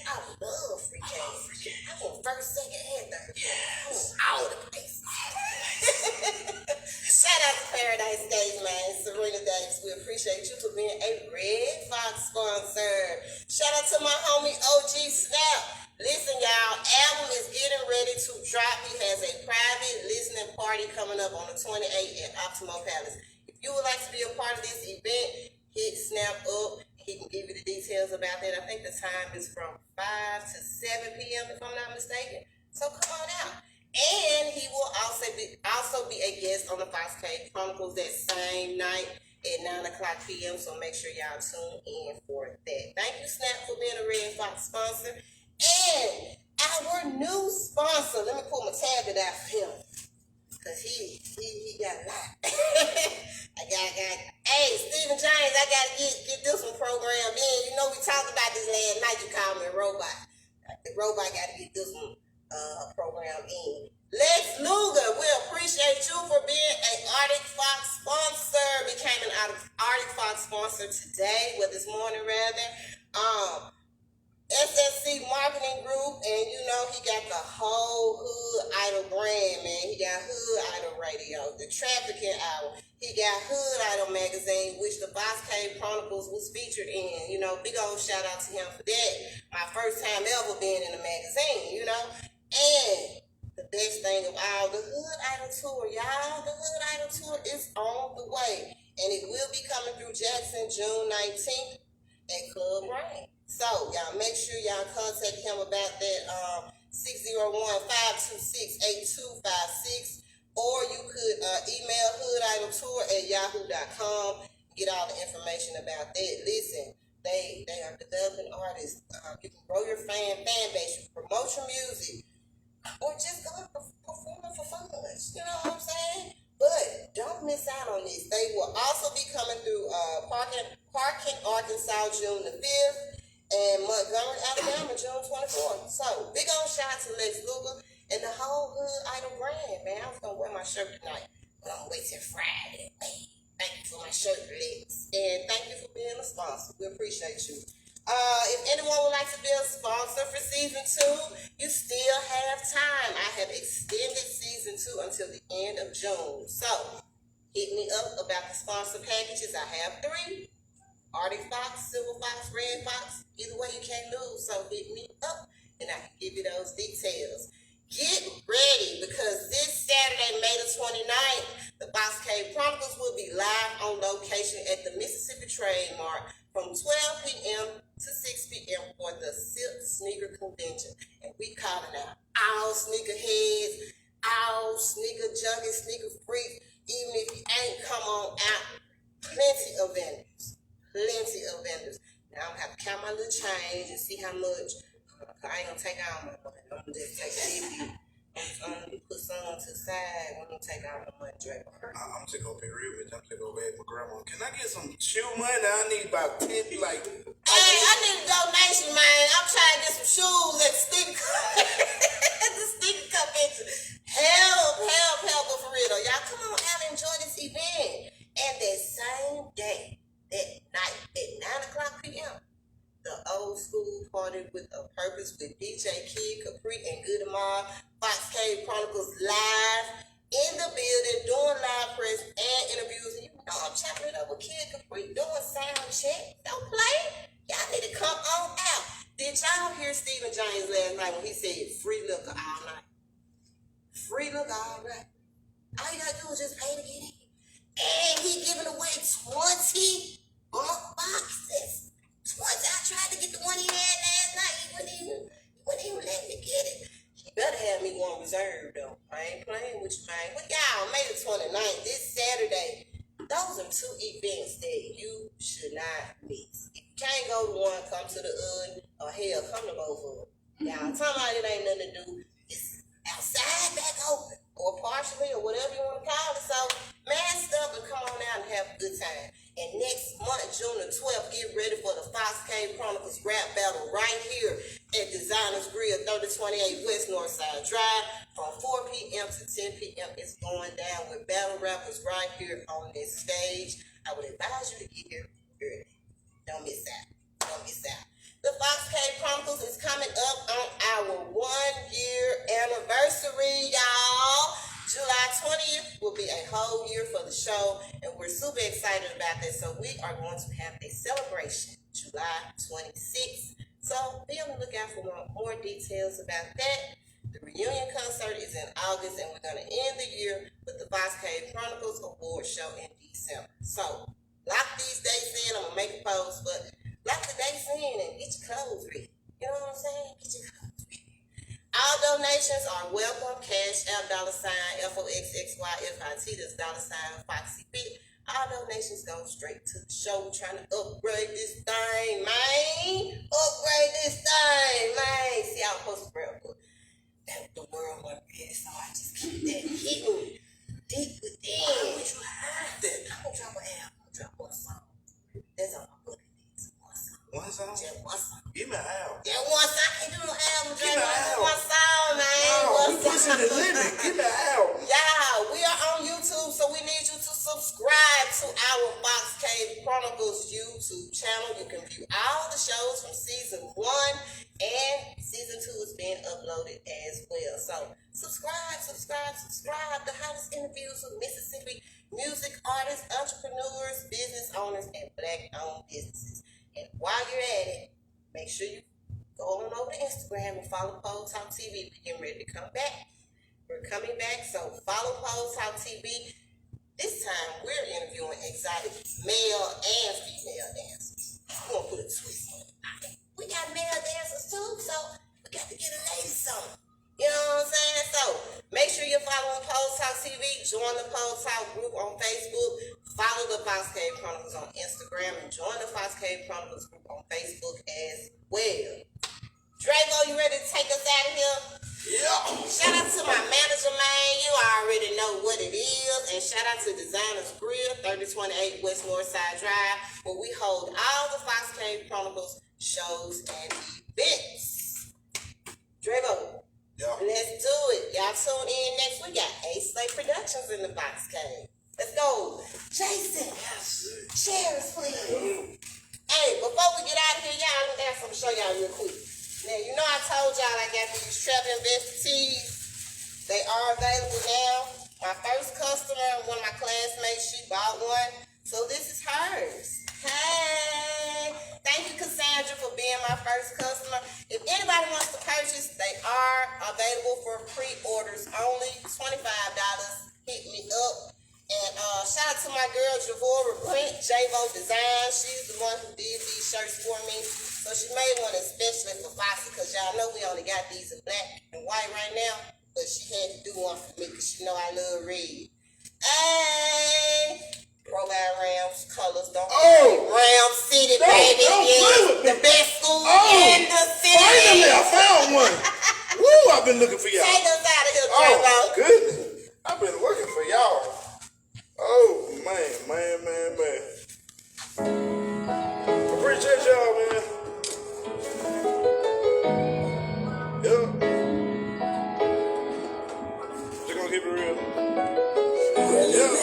I love free cash. I want first, second, and third. Yes. All the places. Shout out to Paradise Days, man. Serena Davis, we appreciate you for being a Red Fox sponsor. Shout out to my homie OG Snap. Listen, y'all, album is getting ready to drop. He has a private listening party coming up on the 28th at Optimo Palace. If you would like to be a part of this event, hit Snap up. He can give you the details about that. I think the time is from 5 to 7 p.m. if I'm not mistaken. So come on out. And he will also be a guest on the Fox K Chronicles that same night at 9 o'clock p.m. So make sure y'all tune in for that. Thank you, Snap, for being a Red Fox sponsor. And our new sponsor, let me pull my tablet out for him. Cause he got a lot. Hey, Stephen James, I gotta get this one programmed in. You know we talked about this last night. You called me a robot. The robot gotta get this one programmed in. Lex Luger, we appreciate you for being an Arctic Fox sponsor. Became an Arctic Fox sponsor today, well this morning rather. SSC Marketing Group, and you know he got the whole Hood Idol brand, man. He got Hood Idol Radio, the Trafficking Hour. He got Hood Idol magazine, which the Fox K Chronicles was featured in. You know, big old shout out to him for that. My first time ever being in a magazine, you know. And the best thing of all, the Hood Idol Tour, y'all. The Hood Idol Tour is on the way, and it will be coming through Jackson June 19th at Club Rain. So, y'all make sure y'all contact him about that 601-526-8256, or you could email hoodidoltour@yahoo.com. Get all the information about that. Listen, they are developing artists. You can grow your fan base, you can promote your music, or just go and perform for fun. You know what I'm saying? But don't miss out on this. They will also be coming through Parkin, Arkansas, June the 5th. And Montgomery, Alabama, June 24th. So, big old shout out to Lex Luger and the whole Hood Idol brand, man. I was going to wear my shirt tonight, but I'm going to wait till Friday. Thank you for my shirt, Lex. And thank you for being a sponsor. We appreciate you. If anyone would like to be a sponsor for season 2, you still have time. I have extended season 2 until the end of June. So, hit me up about the sponsor packages. I have 3. Arctic Fox, Silver Fox, Red Fox, either way you can't lose. So hit me up and I can give you those details. Get ready because this Saturday, May the 29th, the Fox K Chronicles will be live on location at the Mississippi Trade Mart from 12 p.m. to 6 p.m. for the Silk Sneaker Convention. And we calling out all sneakerheads, all sneaker junkies, sneaker freaks, even if you ain't come on out, plenty of vendors. Now I'm gonna have to count my little change and see how much. I ain't gonna take all my money. I'm gonna just take $50. I'm gonna put some to the side. I'm gonna take all my money, Drevo. I'm just gonna be real with you. I'm just gonna beg my grandma. Can I get some shoe money? I need about 10, like. Hey, I need a donation, man. I'm trying to get some shoes at the Sneaker Convention. Help, but for real though. Y'all come on out and enjoy this event. And that same day, that night at 9 o'clock p.m., the Old School Party with a Purpose with DJ Kid, Capri, and Good Amar, Fox K Chronicles live in the building, doing live press and interviews. And you know I'm chopping it up with Kid Capri, doing sound check. Don't play. Y'all need to come on out. Did y'all hear Stephen James last night when he said free liquor all night? Free liquor all night. All you gotta do is just pay to get in. And he giving away 20 boxes. 20. I tried to get the one he had last night. He wouldn't even let me get it. He better have me one reserved though. I ain't playing with you, man. But y'all, May the 29th, this Saturday, those are 2 events that you should not miss. If you can't go to one, come to the other, or hell, come to both of them. Y'all, talking about it ain't nothing to do. It's outside back open, or partially, or whatever you want to call it. So, mask up and come on out and have a good time. And next month, June the 12th, get ready for the Fox K Chronicles rap battle right here at Designers Grill, 3028 West Northside Drive. From 4 p.m. to 10 p.m. It's going down with battle rappers right here on this stage. I would advise you to get here early. Don't miss out. The Fox K Chronicles is coming up on our 1-year anniversary, y'all. July 20th will be a whole year for the show, and we're super excited about that. So we are going to have a celebration July 26th. So be on the lookout for more details about that. The reunion concert is in August, and we're going to end the year with the Fox K Chronicles Award Show in December. So lock these dates in. I'm going to make a post, but lock the dates in and get your clothes ready. You know what I'm saying? Get your clothes ready. All donations are welcome. Cash App, $FOXXYFIT, that's $Foxy Fit. All donations go straight to the show. We're trying to upgrade this thing, man. Upgrade this thing, man. See, I was supposed to real good. That's the world want to get, so I just keep that hitting deep within. Why would you hide that? I'm gonna drop an album. I'm gonna drop one song. That's all I'm looking at. One song? Just one song. Give me an album. Yeah, one song. I can't do no album, Give me an album. one song, man. No, One we pushing the limit. Give me an album. Yeah, we are on YouTube, so we need you to subscribe to our Fox Cave Chronicles YouTube channel. You can view all the shows from season 1, and season 2 is being uploaded as well. So subscribe. The hottest interviews with Mississippi music artists, entrepreneurs, business owners, and Black-owned businesses. And while you're at it, make sure you go on over to Instagram and follow Pole Talk TV. We're getting ready to come back. We're coming back, so follow Pole Talk TV. This time, we're interviewing exotic male and female dancers. We're going to put a twist on it. We got male dancers too, so we got to get a lady song. You know what I'm saying? So make sure you're following Pole Talk TV. Join the Pole Talk group on Facebook. Follow the Fox Cave Chronicles on Instagram. And join the Fox Cave Chronicles group on Facebook as well. Drevo, you ready to take us out of here? Yeah. Shout out to my manager, man. You already know what it is. And shout out to Designers Grill, 3028 West Northside Drive, where we hold all the Fox Cave Chronicles shows and events. Drevo, let's do it. Y'all tune in next week. We got A-Slay Productions in the Fox Cave. Let's go. Jason, cheers, please. Hey, before we get out of here, y'all, I got something to show y'all real quick. Now, you know I told y'all I got these Trap Investor tees. They are available now. My first customer, one of my classmates, she bought one. So this is hers. Hey! Thank you, Cassandra, for being my first customer. If anybody wants to purchase, they are available for pre-orders only. $25. Hit me up. And shout out to my girl, Drevo Design. She's the one who did these shirts for me. So she made one especially for Foxy, because y'all know we only got these in black and white right now. But she had to do one for me because she know I love red. Hey! Provide Rams colors, don't Ram City, baby. The best school in the city. Finally, I found one. Woo, I've been looking for y'all. Take us out of here, Drevo. Oh, goodness. I've been looking for y'all. Oh, man. Appreciate y'all, man. Yeah. Just gonna keep it real. Yeah.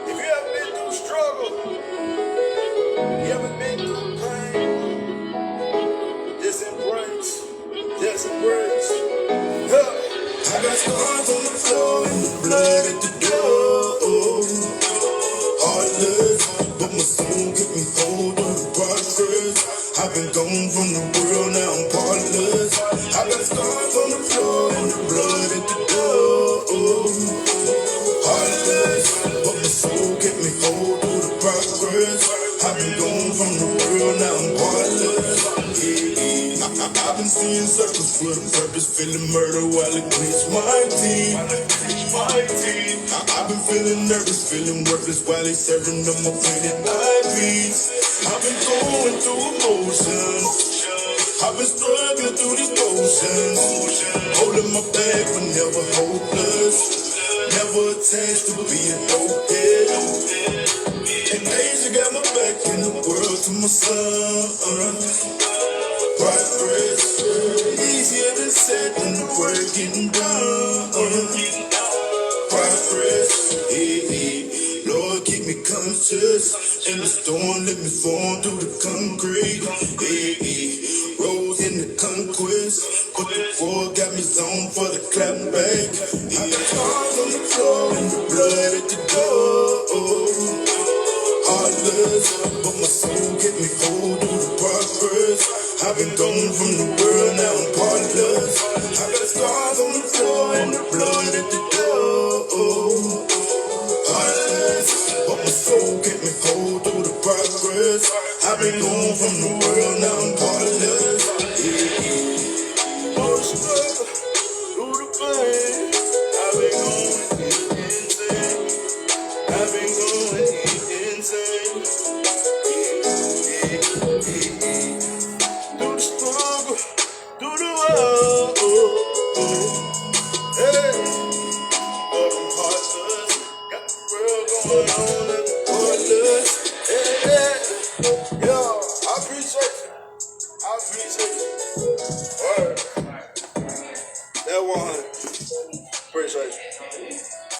If you ever been through struggle, you ever been through pain, just embrace. Yeah. I got scars on the floor and the blood at the door. Heartless, but my soul kept me hold on the progress. I've been gone from the world, now I'm partless. I got scars on the floor and the blood at the door. Heartless, but my soul kept me hold on the progress. I've been gone from the world, now I'm partless. I've been seeing circles for the purpose, feeling murder while it cleans my teeth. I've been feeling nervous, feeling worthless while they serving them my planet IVs. I've been going through emotions. I've been struggling through these motions. Holding my bag but never hopeless. Never attached to be a dope head. And Asia got my back in the world to my son. Progress, easier than said when the work getting done. Progress, Lord keep me conscious. In the storm, let me fall through the concrete. Rose in the conquest, but the war got me zoned for the clap back. I got scars on the floor and the blood at the door. Heartless, but my soul kept me hold through the progress. I've been gone from the world, now I'm partless. I got scars on the floor and the blood at the door. Heartless, but my soul kept me hold through the progress. I've been gone from the world, now I'm partless. Yeah.